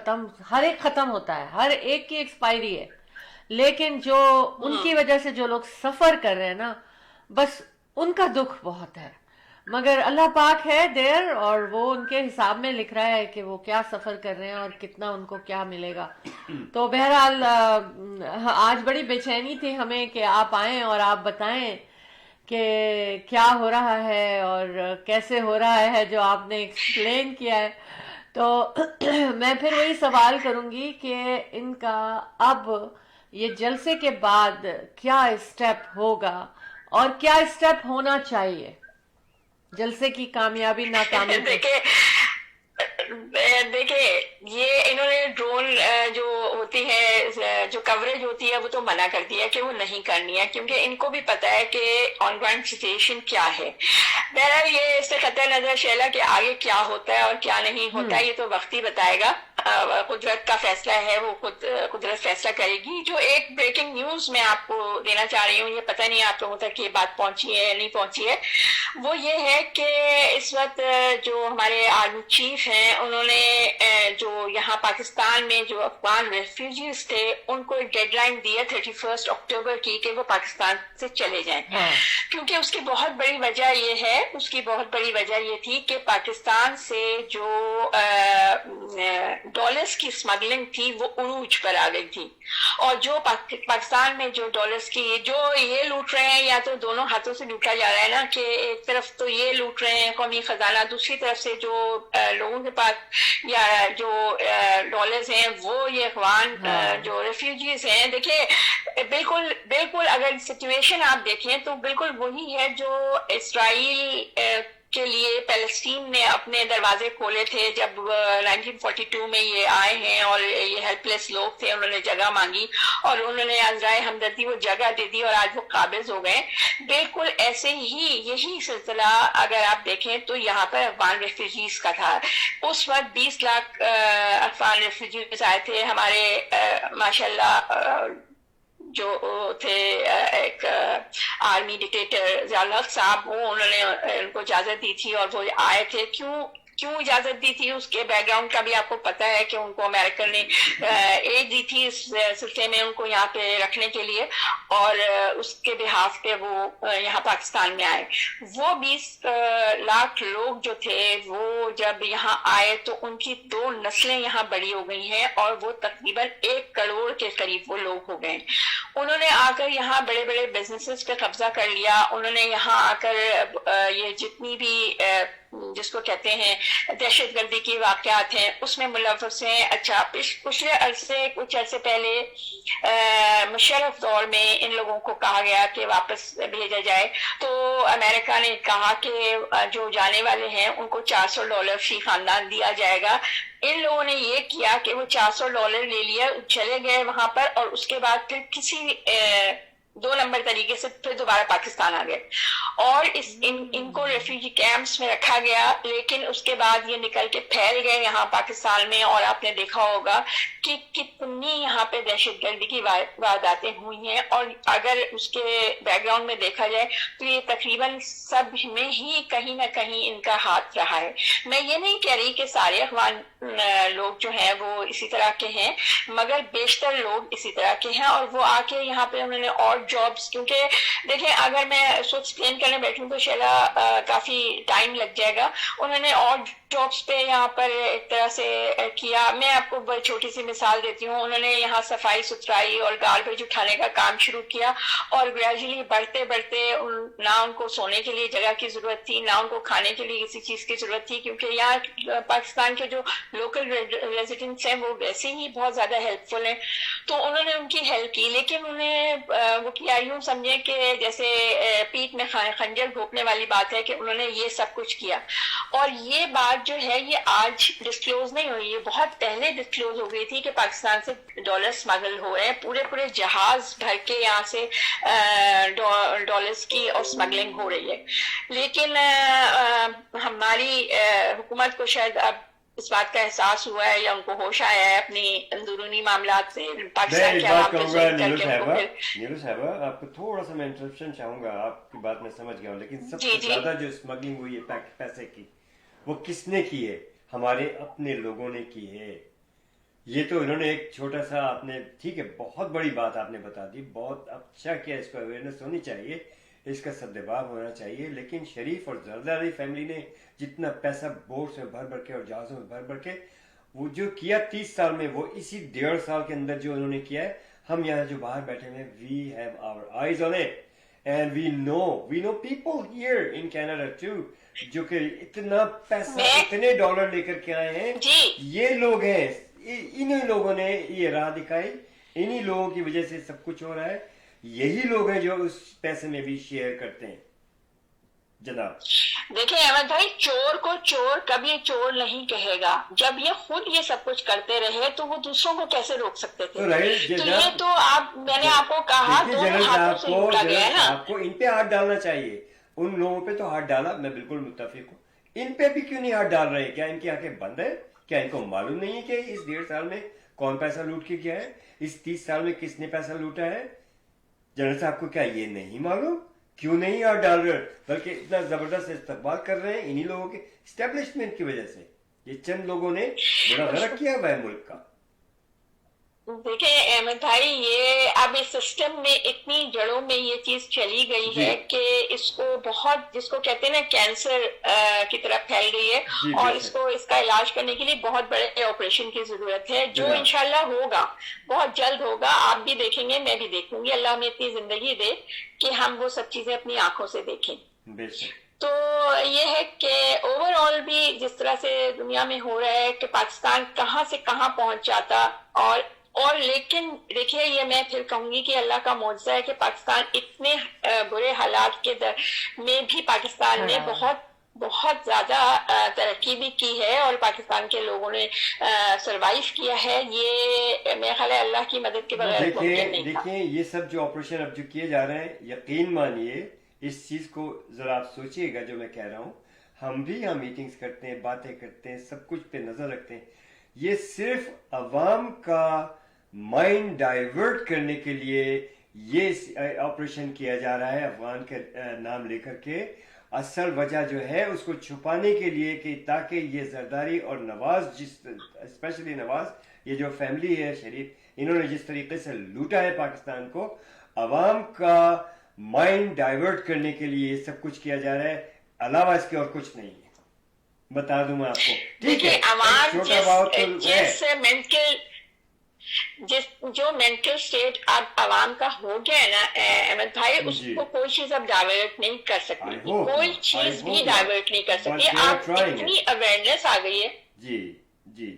ہر ایک ختم ہوتا ہے, ہر ایک کی ایکسپائری ہے, لیکن جو ان کی وجہ سے جو لوگ سفر کر رہے ہیں نا, بس ان کا دکھ بہت ہے. مگر اللہ پاک ہے دیر, اور وہ ان کے حساب میں لکھ رہا ہے کہ وہ کیا سفر کر رہے ہیں اور کتنا ان کو کیا ملے گا. تو بہرحال آج بڑی بے چینی تھی ہمیں کہ آپ آئیں اور آپ بتائیں کہ کیا ہو رہا ہے اور کیسے ہو رہا ہے جو آپ نے ایکسپلین کیا ہے. تو میں پھر وہی سوال کروں گی کہ ان کا اب یہ جلسے کے بعد کیا اسٹیپ ہوگا اور کیا اسٹیپ ہونا چاہیے جلسے کی کامیابی ناکامی. دیکھیں یہ انہوں نے ڈرون جو ہوتی ہے, جو کوریج ہوتی ہے, وہ تو منع کر دیا کہ وہ نہیں کرنی ہے, کیونکہ ان کو بھی پتا ہے کہ آن گراؤنڈ سچویشن کیا ہے. بہرحال یہ اس سے قطع نظر شیلا کہ آگے کیا ہوتا ہے اور کیا نہیں ہوتا ہے یہ تو وقت ہی بتائے گا. قدرت کا فیصلہ ہے, وہ قدرت فیصلہ کرے گی. جو ایک بریکنگ نیوز میں آپ کو دینا چاہ رہی ہوں, یہ پتہ نہیں آپ لوگوں تک یہ بات پہنچی ہے یا نہیں پہنچی ہے, وہ یہ ہے کہ اس وقت جو ہمارے آرمی چیف ہیں انہوں نے جو یہاں پاکستان میں جو افغان ریفیوجیز تھے ان کو ایک ڈیڈ لائن دی ہے 31 اکتوبر کی کہ وہ پاکستان سے چلے جائیں. کیونکہ اس کی بہت بڑی وجہ یہ ہے, اس کی بہت بڑی وجہ یہ تھی کہ پاکستان سے جو ڈالرز کی اسمگلنگ تھی وہ عروج پر آ گئی تھی, اور جو پاکستان میں جو ڈالرز کی جو یہ لوٹ رہے ہیں, یا تو دونوں ہاتھوں سے لوٹا جا رہا ہے نا, کہ ایک طرف تو یہ لوٹ رہے ہیں قومی خزانہ, دوسری طرف سے جو لوگوں کے پاس یا جو ڈالرز ہیں وہ یہ افغان جو ریفیوجیز ہیں. دیکھیں بالکل اگر سچویشن آپ دیکھیں تو بالکل وہی ہے جو اسرائیل کے لیے فلسطین نے اپنے دروازے کھولے تھے جب 1942 میں یہ آئے ہیں, اور یہ ہیلپ لیس لوگ تھے, انہوں نے جگہ مانگی اور انہوں نے عذرائے ہمدردی وہ جگہ دے دی اور آج وہ قابض ہو گئے. بالکل ایسے ہی یہی سلسلہ اگر آپ دیکھیں تو یہاں پر افغان ریفیوجیز کا تھا. اس وقت 20 لاکھ افغان ریفیوجیز آئے تھے. ہمارے ماشاءاللہ جو تھے ایک آرمی ڈکٹیٹر ضیاء الحق صاحب, وہ انہوں نے ان کو اجازت دی تھی اور وہ آئے تھے. کیوں اجازت دی تھی اس کے بیک گراؤنڈ کا بھی آپ کو پتا ہے کہ ان کو امریکن نے ایج دی تھی اس سلسلے میں ان کو یہاں پہ رکھنے کے لیے, اور اس کے بحاف پہ وہ یہاں پاکستان میں آئے. وہ 20 لاکھ لوگ جو تھے وہ جب یہاں آئے تو ان کی 2 نسلیں یہاں بڑی ہو گئی ہیں, اور وہ تقریباً 1 کروڑ کے قریب وہ لوگ ہو گئے. انہوں نے آ کر یہاں بڑے بڑے بزنسز پہ قبضہ کر لیا. انہوں نے یہاں آ کر یہ جتنی بھی جس کو کہتے ہیں دہشت گردی کی واقعات ہیں اس میں ملوث ہیں. اچھا پچھلے کچھ عرصے پہلے مشرف دور میں ان لوگوں کو کہا گیا کہ واپس بھیجا جائے, تو امریکہ نے کہا کہ جو جانے والے ہیں ان کو $400 فی خاندان دیا جائے گا. ان لوگوں نے یہ کیا کہ وہ $400 لے لیا, چلے گئے وہاں پر, اور اس کے بعد پھر کسی 2 نمبر طریقے سے پھر دوبارہ پاکستان آ گئے, اور ان کو ریفیوجی کیمپس میں رکھا گیا. لیکن اس کے بعد یہ نکل کے پھیل گئے یہاں پاکستان میں, اور آپ نے دیکھا ہوگا کہ کتنی یہاں پہ دہشت گردی کی وارداتیں ہوئی ہیں. اور اگر اس کے بیک گراؤنڈ میں دیکھا جائے تو یہ تقریباً سب میں ہی کہیں نہ کہیں ان کا ہاتھ رہا ہے. میں یہ نہیں کہہ رہی کہ سارے افغان لوگ جو ہیں وہ اسی طرح کے ہیں, مگر بیشتر لوگ اسی طرح کے ہیں, اور وہ آ کے یہاں پہ انہوں نے اور آف جابس. کیونکہ دیکھیں اگر میں اس کو ایکسپلین کرنے بیٹھوں تو شیلا کافی ٹائم لگ جائے گا. انہوں نے اور جابس پہ یہاں پر ایک طرح سے کیا. میں آپ کو بڑی چھوٹی سی مثال دیتی ہوں. انہوں نے یہاں صفائی ستھرائی اور گاربیج اٹھانے کا کام شروع کیا اور گریجولی بڑھتے بڑھتے نہ ان کو سونے کے لیے جگہ کی ضرورت تھی، نہ ان کو کھانے کے لیے کسی چیز کی ضرورت تھی، کیونکہ یہاں پاکستان کے جو لوکل ریزیڈنٹس ہیں وہ ویسے ہی بہت زیادہ ہیلپ فل ہیں. تو انہوں نے ان کی ہیلپ کی، لیکن انہیں وہ کیا یوں سمجھے کہ جیسے پیٹ میں خنجر گھونپنے والی بات ہے کہ انہوں نے یہ سب کچھ کیا. اور یہ بات جو ہے یہ آج ڈسکلوز نہیں ہوئی، یہ بہت پہلے ڈسکلوز ہو گئی تھی کہ پاکستان سے ڈالر اسمگل ہو رہے ہیں. پورے جہاز بھر کے یہاں سے ڈالرز کی اور اسمگلنگ ہو رہی ہے. لیکن ہماری حکومت کو شاید اب اس بات کا احساس ہوا ہے یا ان کو ہوش آیا ہے اپنی اندرونی معاملات سے پاکستان کے عوام کو صحیح کر کے. نیلو صاحبہ آپ کو تھوڑا سا میں انٹرپشن چاہوں گا، آپ کی بات میں سمجھ گیا ہوں، لیکن سب سے زیادہ جو اسمگلنگ ہوئی ہے پیسے کی وہ کس نے کی ہے؟ ہمارے اپنے لوگوں نے کی ہے. یہ تو انہوں نے ایک چھوٹا سا آپ نے ٹھیک ہے بہت بڑی بات آپ نے بتا دی، بہت اچھا کیا، اس کو اویئرنیس ہونی چاہیے، اس کا سدباب ہونا چاہیے. لیکن شریف اور زرداری فیملی نے جتنا پیسہ بوٹس میں بھر بھر کے اور جہازوں میں بھر بھر کے وہ جو کیا 30 سال میں، وہ اسی 1.5 سال کے اندر جو انہوں نے کیا ہے. ہم یہاں جو باہر بیٹھے ہوئے we have our eyes on it and we know people here in Canada too جو کہ اتنا پیسہ اتنے ڈالر لے کر کے آئے ہیں. یہ لوگ ہیں، انہی لوگوں نے یہ راہ دکھائی، انہی لوگوں کی وجہ سے سب کچھ ہو رہا ہے. یہی لوگ ہیں جو اس پیسے میں بھی شیئر کرتے ہیں. جناب دیکھیں احمد بھائی، چور کو چور کبھی چور نہیں کہے گا. جب یہ خود یہ سب کچھ کرتے رہے تو وہ دوسروں کو کیسے روک سکتے تھے؟ تو یہ تو میں نے آپ کو کہا دونوں ہاتھوں سے لوٹا گیا ہے نا. آپ کو ان پہ ہاتھ ڈالنا چاہیے. ان لوگوں پہ تو ہاتھ ڈالا، میں بالکل متفق ہوں. ان پہ بھی کیوں نہیں ہاتھ ڈال رہے؟ کیا ان کی آنکھیں بند ہے؟ کیا ان کو معلوم نہیں ہے کہ اس 1.5 سال میں کون پیسہ لوٹ کے گیا ہے؟ اس 30 سال میں کس نے پیسہ لوٹا ہے؟ جنرل صاحب کو کیا یہ نہیں معلوم؟ کیوں نہیں ہاتھ ڈال رہے؟ بلکہ اتنا زبردست استقبال کر رہے ہیں انہی لوگوں کے اسٹیبلشمنٹ کی وجہ سے. یہ چند لوگوں نے بڑا غلط کیا ہوا ہے ملک کا. دیکھیں احمد بھائی، یہ اب اس سسٹم میں اتنی جڑوں میں یہ چیز چلی گئی ہے کہ اس کو بہت، جس کو کہتے ہیں نا کینسر کی طرف پھیل گئی ہے. اور اس کا علاج کرنے کے لیے بہت بڑے آپریشن کی ضرورت ہے، جو انشاءاللہ ہوگا، بہت جلد ہوگا. آپ بھی دیکھیں گے، میں بھی دیکھوں گی. اللہ ہمیں اتنی زندگی دے کہ ہم وہ سب چیزیں اپنی آنکھوں سے دیکھیں. تو یہ ہے کہ اوور آل بھی جس طرح سے دنیا میں ہو رہا ہے کہ پاکستان کہاں سے کہاں پہنچ جاتا. اور لیکن دیکھیے، یہ میں پھر کہوں گی کہ اللہ کا معجزہ ہے کہ پاکستان اتنے برے حالات کے میں بھی پاکستان نے بہت زیادہ ترقی بھی کی ہے اور پاکستان کے لوگوں نے سروائیو کیا ہے. یہ میرے خیال ہے اللہ کی مدد کے بغیر ممکن نہیں تھا. دیکھیں یہ سب جو آپریشن اب جو کیے جا رہے ہیں، یقین مانیے اس چیز کو ذرا آپ سوچیے گا جو میں کہہ رہا ہوں. ہم بھی یہاں میٹنگز کرتے ہیں، باتیں کرتے ہیں، سب کچھ پہ نظر رکھتے ہیں. یہ صرف عوام کا مائنڈ ڈائیورٹ کرنے کے لیے یہ آپریشن کیا جا رہا ہے افغان کے نام لے کر کے. اصل وجہ جو ہے اس کو چھپانے کے لیے کہ تاکہ یہ زرداری اور نواز، اسپیشلی نواز، یہ جو فیملی ہے شریف، انہوں نے جس طریقے سے لوٹا ہے پاکستان کو، عوام کا مائنڈ ڈائیورٹ کرنے کے لیے یہ سب کچھ کیا جا رہا ہے. علاوہ اس کے اور کچھ نہیں ہے. بتا دوں میں آپ کو. ٹھیک ہے، جو مینٹل سٹیٹ اب عوام کا ہو گیا ہے نا احمد بھائی، اس کو کوئی چیز اب ڈائیورٹ نہیں کر سکتی. کوئی چیز بھی ڈائیورٹ نہیں کر سکتی. اب اتنی اویئرنیس آ گئی ہے. جی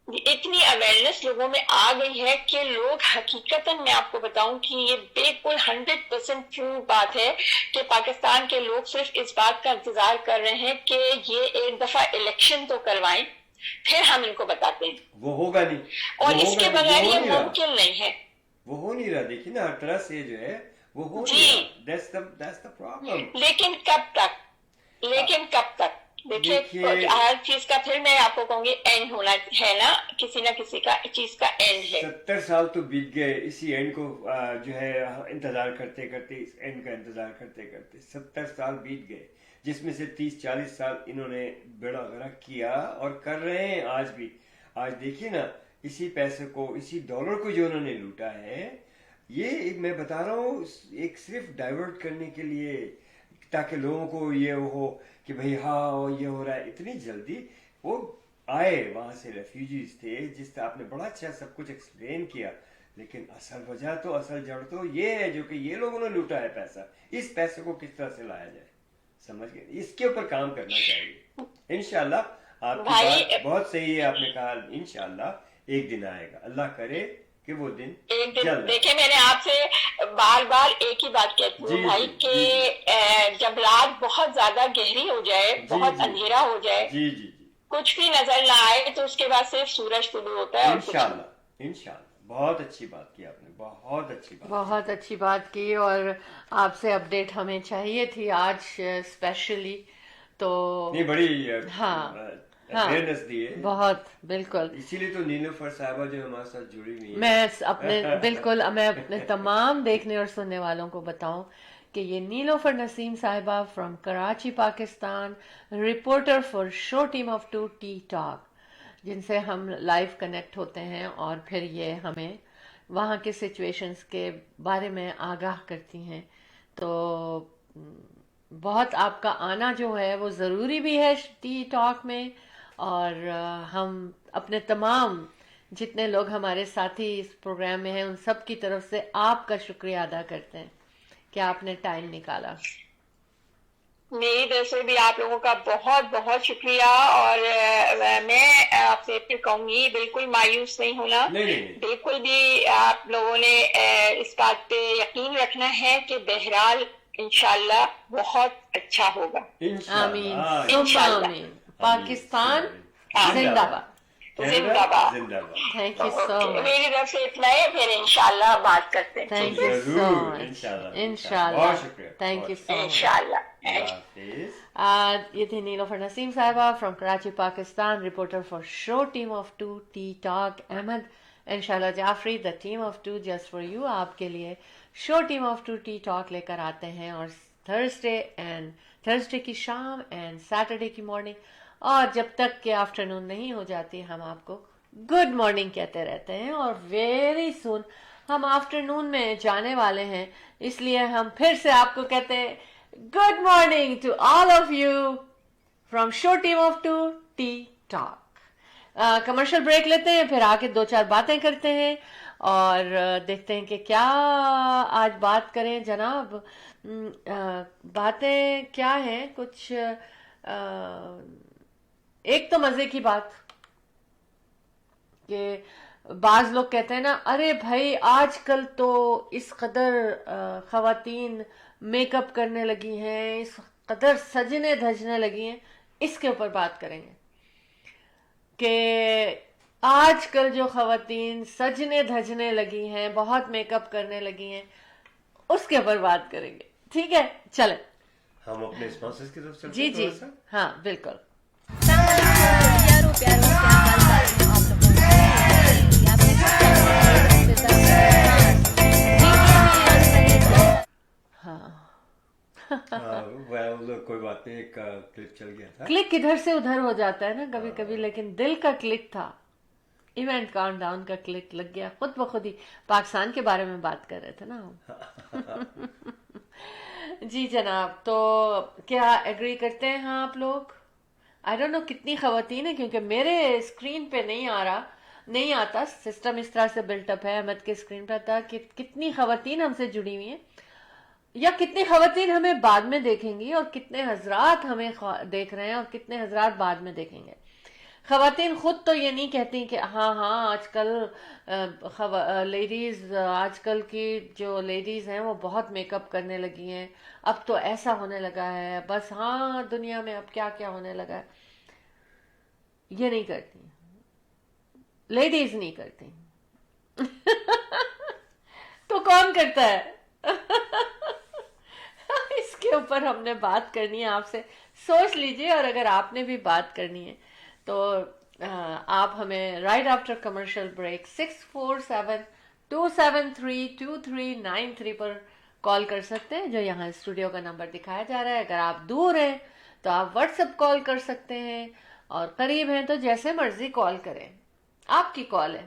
اتنی اویئرنیس لوگوں میں آ گئی ہے کہ لوگ حقیقتاً، میں آپ کو بتاؤں کہ یہ بالکل 100% ٹرو بات ہے کہ پاکستان کے لوگ صرف اس بات کا انتظار کر رہے ہیں کہ یہ ایک دفعہ الیکشن تو کروائیں، پھر ہم ان کو بتاتے ہیں. وہ ہوگا نہیں، اور اس کے بغیر یہ ممکن نہیں ہے. وہ ہو نہیں رہا. دیکھیے نا، ہر طرح سے جو ہے وہ ہو نہیں رہا. That's the problem. لیکن کب تک دیکھیے، ہر چیز کا پھر میں آپ کو کہوں گی اینڈ ہونا ہے نا، کسی نہ کسی کا چیز کا اینڈ ہے. 70 سال تو بیت گئے اسی اینڈ کو جو ہے انتظار کرتے کرتے، اس اینڈ کا انتظار کرتے کرتے 70 سال بیت گئے، جس میں سے 30-40 سال انہوں نے بیڑا غرق کیا اور کر رہے ہیں آج بھی. آج دیکھیے نا، اسی پیسے کو، اسی ڈالر کو جو انہوں نے لوٹا ہے، یہ میں بتا رہا ہوں ایک صرف ڈائیورٹ کرنے کے لیے تاکہ لوگوں کو یہ ہو کہ بھئی ہاں یہ ہو رہا ہے. اتنی جلدی وہ آئے وہاں سے ریفیوجیز تھے جس طرح آپ نے بڑا اچھا سب کچھ ایکسپلین کیا, لیکن اصل وجہ تو اصل جڑ تو یہ ہے جو کہ یہ لوگوں نے لوٹا ہے پیسہ. اس پیسے کو کس طرح سے لایا جائے, سمجھ گئے, اس کے اوپر کام کرنا چاہیے. انشاءاللہ آپ کی بات بہت صحیح ہے, آپ نے کہا انشاءاللہ ایک دن آئے گا, اللہ کرے کہ وہ دن ایک دن. دیکھیں میں نے آپ سے بار بار ایک ہی بات کہتی ہوں بھائی کہ جب رات بہت زیادہ گہری ہو جائے, بہت اندھیرا ہو جائے, جی جی جی, کچھ بھی نظر نہ آئے, تو اس کے بعد صرف سورج طلوع ہوتا ہے. انشاءاللہ انشاءاللہ. بہت اچھی بات کی آپ نے, بہت اچھی بات, بہت اچھی بات کی, اور آپ سے اپڈیٹ ہمیں چاہیے تھی آج اسپیشلی, تو نہیں بڑی ہاں اویئرنس دی ہے بہت, بالکل. اسی لیے تو نیلوفر صاحبہ جو ہمارے ساتھ جڑی ہوئی ہیں. میں اپنے تمام دیکھنے اور سننے والوں کو بتاؤں کہ یہ نیلوفر نسیم صاحبہ from Karachi Pakistan, reporter for show team of 2 T talk, جن سے ہم لائیو کنیکٹ ہوتے ہیں اور پھر یہ ہمیں وہاں کے سچویشنز کے بارے میں آگاہ کرتی ہیں. تو بہت آپ کا آنا جو ہے وہ ضروری بھی ہے ٹی ٹاک میں, اور ہم اپنے تمام جتنے لوگ ہمارے ساتھی اس پروگرام میں ہیں ان سب کی طرف سے آپ کا شکریہ ادا کرتے ہیں کہ آپ نے ٹائم نکالا. میری طرف سے بھی آپ لوگوں کا بہت بہت شکریہ, اور میں آپ سے پھر کہوں گی بالکل مایوس نہیں ہونا, بالکل بھی آپ لوگوں نے اس بات پہ یقین رکھنا ہے کہ بہرحال انشاءاللہ بہت اچھا ہوگا. آمین, آمین. پاکستان زندہ باد, زندہ باد. تھینک یو سو مچ. میری طرف سے اتنا ہے, پھر انشاءاللہ بات کرتے ہیں. تھینک یو سو مچ. انشاءاللہ, تھینک یو سو مچ. انشاءاللہ. یہ تھی نیلوفر نسیم صاحبہ from Karachi Pakistan, reporter for show team of 2 T talk. Ahmed and Shehla Jafri, the team of 2 just for you, آپ کے لیے show team of 2 T talk لے کر آتے ہیں, اور تھرسڈے کی شام اینڈ سیٹرڈے کی مارننگ, اور جب تک کہ آفٹرنون نہیں ہو جاتی ہم آپ کو گڈ مارننگ کہتے رہتے ہیں. اور ویری سون ہم آفٹرنون میں جانے والے ہیں, اس لیے ہم پھر سے آپ کو کہتے ہیں good morning to all of you from show team of 2 T talk. Commercial break لیتے ہیں, پھر آ کے 2-4 باتیں کرتے ہیں اور دیکھتے ہیں کہ کیا آج بات کریں جناب. باتیں کیا ہیں, کچھ ایک تو مزے کی بات کہ بعض لوگ کہتے ہیں نا, ارے بھائی آج کل تو اس قدر خواتین میک اپ کرنے لگی ہیں, اس قدر سجنے دھجنے لگی ہیں. اس کے اوپر بات کریں گے کہ آج کل جو خواتین سجنے دھجنے لگی ہیں, بہت میک اپ کرنے لگی ہیں, اس کے اوپر بات کریں گے. ٹھیک ہے, چلیں ہم اپنے اسپانسرز کی طرف چلتے ہیں. جی ہاں بالکل. پیارو کیا حال کوئی بات نہیں, ایک کلپ چل گیا تھا. کلک ادھر سے ادھر ہو جاتا ہے نا کبھی کبھی, لیکن دل کا کلک تھا, ایونٹ کاؤنٹ ڈاؤن کا کلک لگ گیا خود بخود ہی. پاکستان کے بارے میں بات کر رہے تھے نا ہم. جی جناب, تو کیا ایگری کرتے ہیں ہاں آپ لوگ؟ آئی ڈونٹ نو کتنی خواتین ہیں, کیونکہ میرے اسکرین پہ نہیں آتا سسٹم اس طرح سے بلٹ اپ ہے. احمد کے اسکرین پہ آتا کہ کتنی خواتین ہم سے جڑی ہوئی ہیں, یا کتنی خواتین ہمیں بعد میں دیکھیں گی, اور کتنے حضرات ہمیں دیکھ رہے ہیں, اور کتنے حضرات بعد میں دیکھیں گے. خواتین خود تو یہ نہیں کہتی کہ ہاں آج کل لیڈیز, آج کل کی جو لیڈیز ہیں وہ بہت میک اپ کرنے لگی ہیں, اب تو ایسا ہونے لگا ہے, بس ہاں دنیا میں اب کیا کیا ہونے لگا ہے. یہ نہیں کرتی لیڈیز, نہیں کرتی. تو کون کرتا ہے؟ اس کے اوپر ہم نے بات کرنی ہے آپ سے, سوچ لیجئے. اور اگر آپ نے بھی بات کرنی ہے تو آپ ہمیں رائٹ آفٹر کمرشل بریک 647-273-2393 پر کال کر سکتے ہیں, جو یہاں اسٹوڈیو کا نمبر دکھایا جا رہا ہے. اگر آپ دور ہیں تو آپ واٹس ایپ کال کر سکتے ہیں, اور قریب ہیں تو جیسے مرضی کال کریں, آپ کی کال ہے.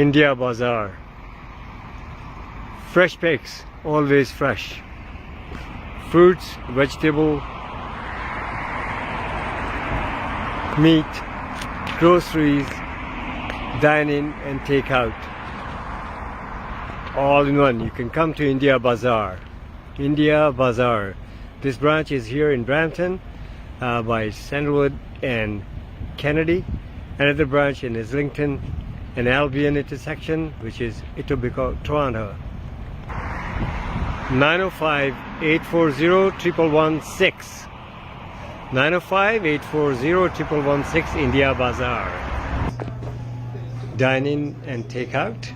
India Bazaar. Fresh picks, always fresh. Fruits, vegetable, meat, groceries, dine in and take out. All in one. You can come to India Bazaar. India Bazaar. This branch is here in Brampton by Sandalwood and Kennedy. Another branch in Islington and Albion intersection, which is Etobicoke, Toronto. 905-840-1116. 905-840-1116, India Bazaar. Dine in and take out.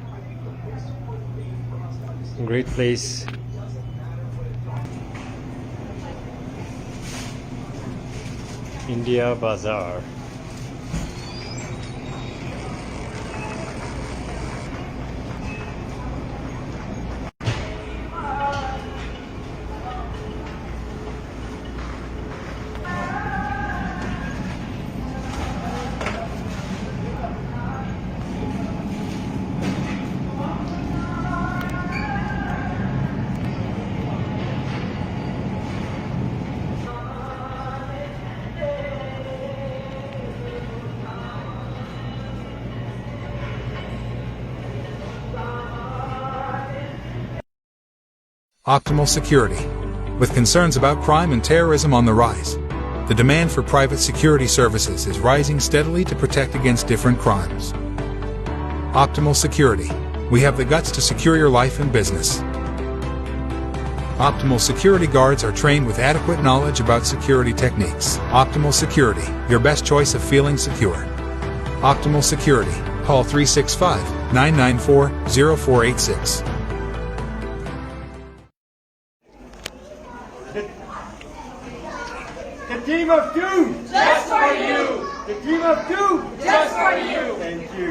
Great place. India Bazaar. Optimal Security. With concerns about crime and terrorism on the rise, the demand for private security services is rising steadily to protect against different crimes. Optimal Security. We have the guts to secure your life and business. Optimal Security guards are trained with adequate knowledge about security techniques. Optimal Security, your best choice of feeling secure. Optimal Security. Call 365-994-0486. The team of two! Just for you! The team of two! Just for you! Thank you!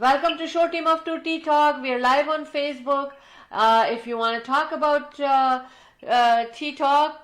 welcome to show team of 2 Tea Talk. We are live on Facebook. If you want to talk about Tea Talk,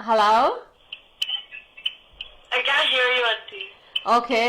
Hello? I can't hear you, auntie. Okay.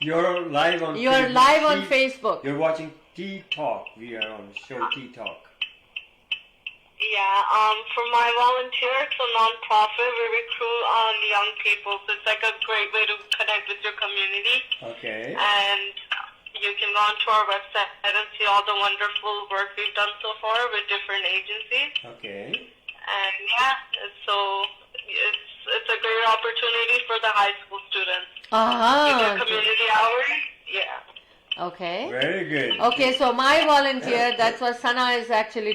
You're live on You are live on Facebook. You're watching Tea Talk. We are on show Tea Talk. Yeah, for my volunteer, it's a non-profit. We recruit young people, so it's like a great way to connect with your community. Okay. And you can go onto our website and see all the wonderful work we've done so far with different agencies. Okay. And yeah, so it's a great opportunity for the high school students. You do community hours. Yeah. Okay. Very good. Okay, so my volunteer, that's what Sana is actually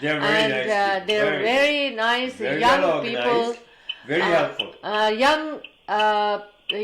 They're very nice. They're very nice, very young well people. Very helpful.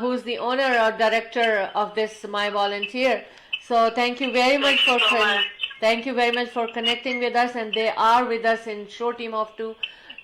who is the owner or director of this My Volunteer. So thank you very much for connecting with us, and they are with us in show team of 2.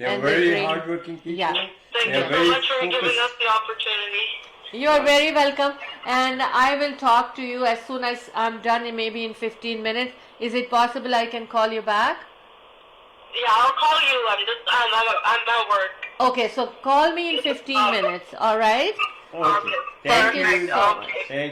very hardworking people. Yeah. Thank you so much for giving us the opportunity. You are very welcome, and I will talk to you as soon as I'm done, maybe in 15 minutes. Is it possible I can call you back? Yeah, I'll call you. I'm at work. Okay, so call me in 15 minutes. All right? Okay. Thank you you. so much.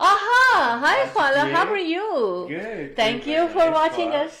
Aha! Hi, Khala. How are you? Good. Thank good, you very for nice. watching us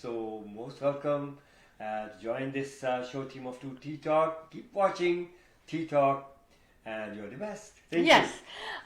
So most welcome to join this show team of 2 Tea Talk. Keep watching Tea Talk and you're the best. Thank Yes. you.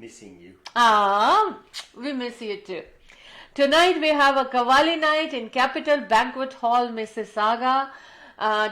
Missing you. We miss you too. Tonight we have a Qawwali night in Capital Banquet Hall, Mississauga.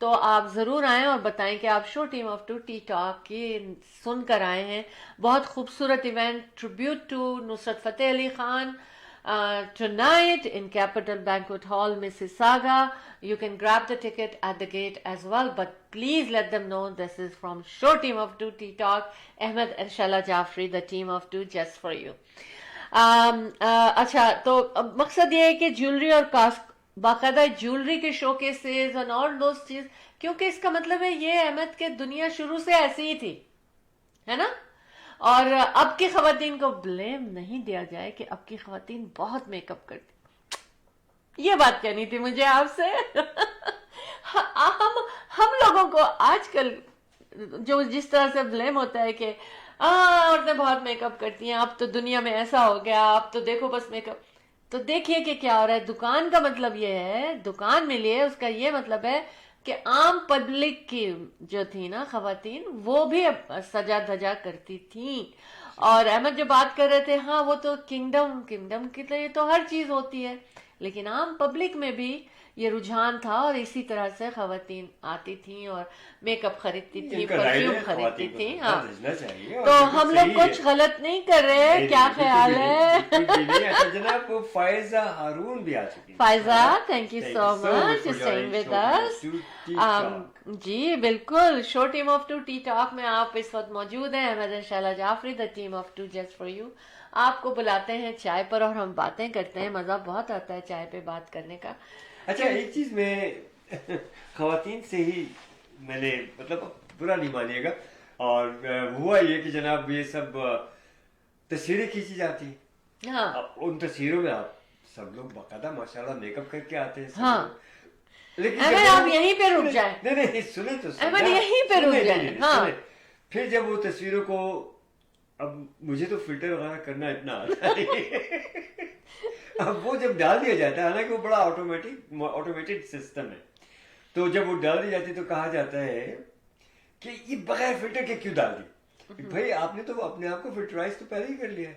تو آپ ضرور آئیں اور بتائیں کہ آپ show team of 2 T talk کی سن کر آئے ہیں. بہت خوبصورت event, tribute to Nusrat Fateh Ali Khan, tonight in Capital Banquet Hall, Mississauga. You can grab the ticket at the gate as well, but please let them know this is from show team of 2 Tea Talk, Ahmed and Shala Jaffrey, the team of 2 just for you. اچھا, تو مقصد یہ ہے کہ jewellery اور باقاعدہ jewellery کے شو cases اور آل دوز چیز, کیونکہ اس کا مطلب ہے یہ احمد کہ دنیا شروع سے ایسی ہی تھی, ہے نا. اور اب کی خواتین کو بلیم نہیں دیا جائے کہ اب کی خواتین بہت میک اپ کرتی. یہ بات کہنی تھی مجھے آپ سے. ہم لوگوں کو آج کل جو جس طرح سے بلیم ہوتا ہے کہ عورتیں بہت میک اپ کرتی ہیں, اب تو دنیا میں ایسا ہو گیا, اب تو دیکھو بس میک اپ. تو دیکھیے کہ کیا ہو رہا ہے. دکان کا مطلب یہ ہے, دکان ملیے, اس کا یہ مطلب ہے کہ عام پبلک کی جو تھی نا خواتین, وہ بھی سجا دھجا کرتی تھیں. اور احمد جو بات کر رہے تھے, ہاں وہ تو کنگڈم کی تو یہ تو ہر چیز ہوتی ہے, لیکن عام پبلک میں بھی یہ رجحان تھا, اور اسی طرح سے خواتین آتی تھیں اور میک اپ خریدتی تھیں, پرفیوم خریدتی تھیں. ہاں, تو ہم لوگ کچھ غلط نہیں کر رہے, کیا خیال ہے؟ جناب فائزہ ہارون بھی آ چکی. Faiza, thank you so much staying with us. جی بالکل, show team of 2 T talk میں آپ اس وقت موجود ہیں. Ahmed and Shala Jafri, the team of 2 just for you, آپ کو بلاتے ہیں چائے پر اور ہم باتیں کرتے ہیں. مزہ بہت آتا ہے چائے پہ بات کرنے کا. اچھا, ایک چیز میں خواتین سے ہی میں نے مطلب برا نہیں مانیے گا, اور ہوا یہ کہ جناب یہ سب تصویریں کھینچی جاتی ہیں. ہاں, ان تصویروں میں آپ سب لوگ باقاعدہ ماشاءاللہ میک اپ کر کے آتے ہیں. ہاں, لیکن آپ یہیں پہ رک جائیں. نہیں سنیں تو یہیں پہ رک جائیں. ہاں, پھر جب وہ تصویروں کو, اب مجھے تو فلٹر وغیرہ کرنا اتنا آتا ہے, اب وہ جب ڈال دیا جاتا ہے, حالانکہ وہ بڑا آٹومیٹڈ سسٹم ہے, تو جب وہ ڈال دی جاتی ہے تو کہا جاتا ہے کہ یہ بغیر فلٹر کے کیوں ڈال دی. بھائی آپ نے تو اپنے آپ کو فلٹرائز تو پہلے ہی کر لیا ہے,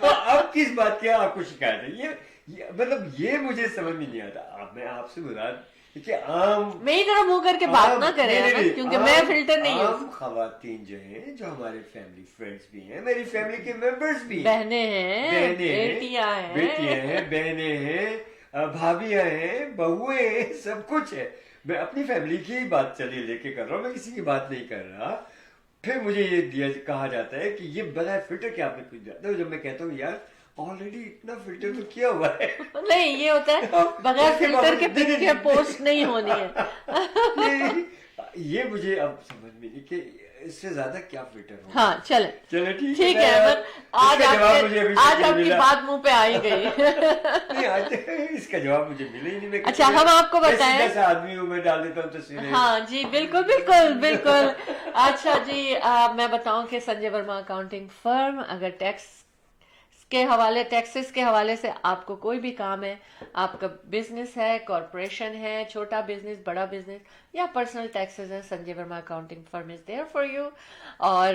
اب کس بات کی آپ کو شکایت ہے؟ یہ مطلب یہ مجھے سمجھ میں نہیں آتا. میں آپ سے بتا کہ عام میری طرح منہ کر کے بات نہ کریں, کیونکہ میں فلٹر نہیں ہوں. عام خواتین جو ہیں, جو ہمارے فیملی فرینڈس بھی ہیں, میری فیملی کے ممبرس بھی ہیں, بہنیں ہیں, بیٹیاں ہیں, بہنیں ہیں, بھابیاں ہیں, بہویں ہیں, سب کچھ ہے. میں اپنی فیملی کی ہی بات چلی لے کے کر رہا ہوں, میں کسی کی بات نہیں کر رہا. پھر مجھے یہ کہا جاتا ہے کہ یہ بغیر فلٹر کے آپ نے کچھ دیا. جب میں کہتا ہوں یار آلریڈی اتنا فلٹر تو کیا ہوا ہے. نہیں, یہ ہوتا ہے بغیر فلٹر کے پکچر پوسٹ نہیں ہونی ہے. یہ مجھے اب سمجھ میں نہیں کہ اس سے زیادہ کیا فلٹر ہو. ہاں چلے ٹھیک ہے, آج آپ کی بات منہ پہ آئی گئی. اس کا جواب مجھے ملے ہی نہیں. اچھا, ہم آپ کو بتائیں, جیسا آدمی ہوں میں ڈال دیتا ہوں تصویریں. ہاں جی بالکل. اچھا جی, میں بتاؤں کہ سنجے ورما اکاؤنٹنگ فرم, اگر ٹیکسز کے حوالے سے آپ کو کوئی بھی کام ہے, آپ کا بزنس ہے, کارپوریشن ہے, چھوٹا بزنس, بڑا بزنس, یا پرسنل ٹیکسز ہے, Sanjay Verma accounting firm is there for you. اور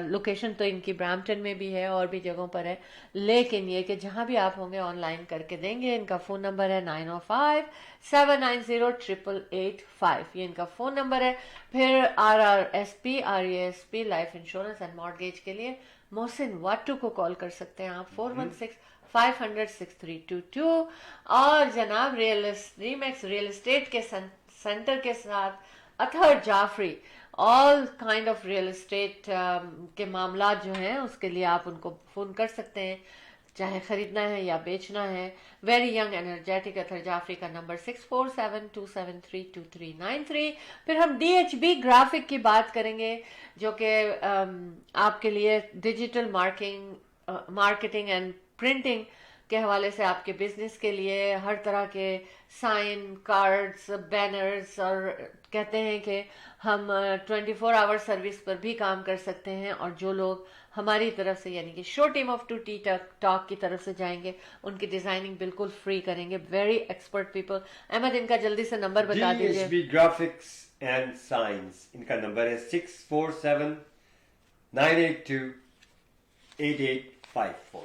لوکیشن تو ان کی برامپٹن میں بھی ہے اور بھی جگہوں پر ہے, لیکن یہ کہ جہاں بھی آپ ہوں گے آن لائن کر کے دیں گے. ان کا فون نمبر ہے 9057908885, یہ ان کا فون نمبر ہے. پھر RRSP life insurance and mortgage کے لیے محسن واٹو کو کال کر سکتے ہیں آپ, 416-500-6322. اور جناب ریمیکس ریئل اسٹیٹ کے سینٹر کے ساتھ Athar Jafri, all kind of real estate کے معاملات جو ہیں اس کے لیے آپ ان کو فون کر سکتے ہیں, چاہے خریدنا ہے یا بیچنا ہے. ویری ینگ انرجیٹک اطہر جعفری کا نمبر 6472732393. پھر ہم DHB گرافک کی بات کریں گے, جو کہ آپ کے لیے ڈیجیٹل مارکیٹنگ اینڈ پرنٹنگ کے حوالے سے آپ کے بزنس کے لیے ہر طرح کے سائن, کارڈز, بینرز, اور کہتے ہیں کہ ہم 24 آور سروس پر بھی کام کر سکتے ہیں. اور جو لوگ ہماری طرف سے یعنی کہ شو ٹیم آف 2 ٹی ٹاک کی طرف سے جائیں گے, ان کی ڈیزائننگ بالکل فری کریں گے. Very expert people. احمد, ان کا جلدی سے نمبر بتا دیجیے. DHB گرافکس اینڈ سائنس, ان کا نمبر ہے 6479828854.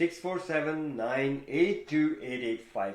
6479828854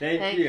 Thank you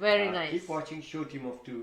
Very nice. Keep watching show team of 2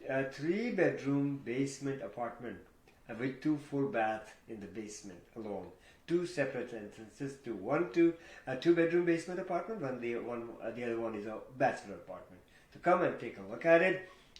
3 bedroom basement apartment with 2 full bath in the basement alone 2 separate entrances to 2 bedroom basement apartment the other one is a bachelor apartment so come and take a look at it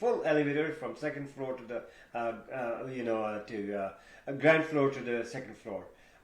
full elevator from second floor to the ground floor to the second floor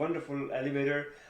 wonderful elevator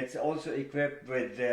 it's also equipped with the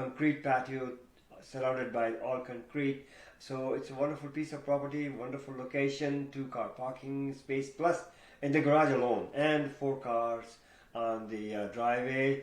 concrete patio surrounded by all concrete so it's a wonderful piece of property wonderful location 2-car parking space plus in the garage alone and 4 cars on the driveway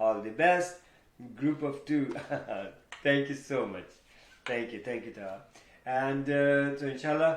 all the best group of 2 thank you so much thank you Taha and so inshallah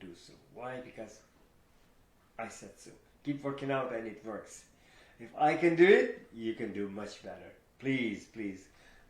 do so why because I said so keep working out and it works if I can do it you can do much better please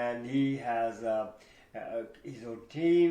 and he has his own team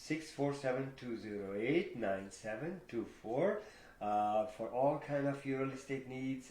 647-208-9724 for all kind of real estate needs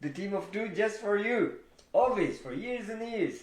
the team of 2 just for you always for years and years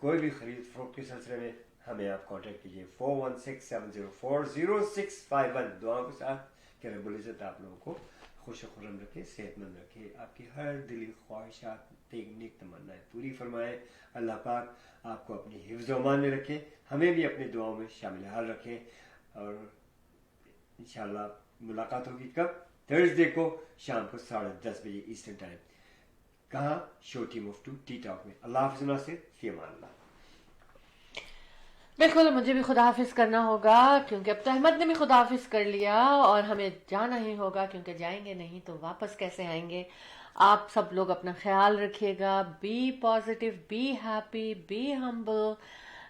کوئی بھی خرید فروخت کے سلسلے میں ہمیں آپ contact کیجیے 4167040651. دعاؤں کے ساتھ کہ رب العزت آپ لوگوں کو خوش و خرم رکھے, صحت مند رکھے, آپ کی ہر دلی خواہشات نیک تمنائیں پوری فرمائے. اللہ پاک آپ کو اپنی حفظ و امان میں رکھے, ہمیں بھی اپنی دعاؤں میں شامل حال رکھے. اور انشاءاللہ ملاقات ہوگی کب؟ تھرسڈے کو شام کو 10:30 بجے ایسٹرن ٹائم. کہاں؟ شو ٹیم آف 2 ٹی ٹاک میں. اللہ حافظ ناصر, فی امان اللہ. بالکل, مجھے بھی خدا حافظ کرنا ہوگا کیونکہ اب تو احمد نے بھی خدا حافظ کر لیا, اور ہمیں جانا ہی ہوگا کیونکہ جائیں گے نہیں تو واپس کیسے آئیں گے. آپ سب لوگ اپنا خیال رکھیے گا. Be positive, be happy, be humble.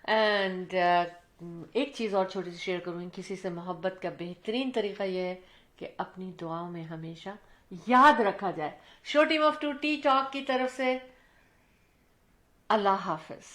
And ایک چیز اور چھوٹی سی شیئر کروں, کسی سے محبت کا بہترین طریقہ یہ ہے کہ اپنی دعاؤں میں ہمیشہ یاد رکھا جائے. شو ٹیم آف 2 ٹی ٹاک کی طرف سے اللہ حافظ.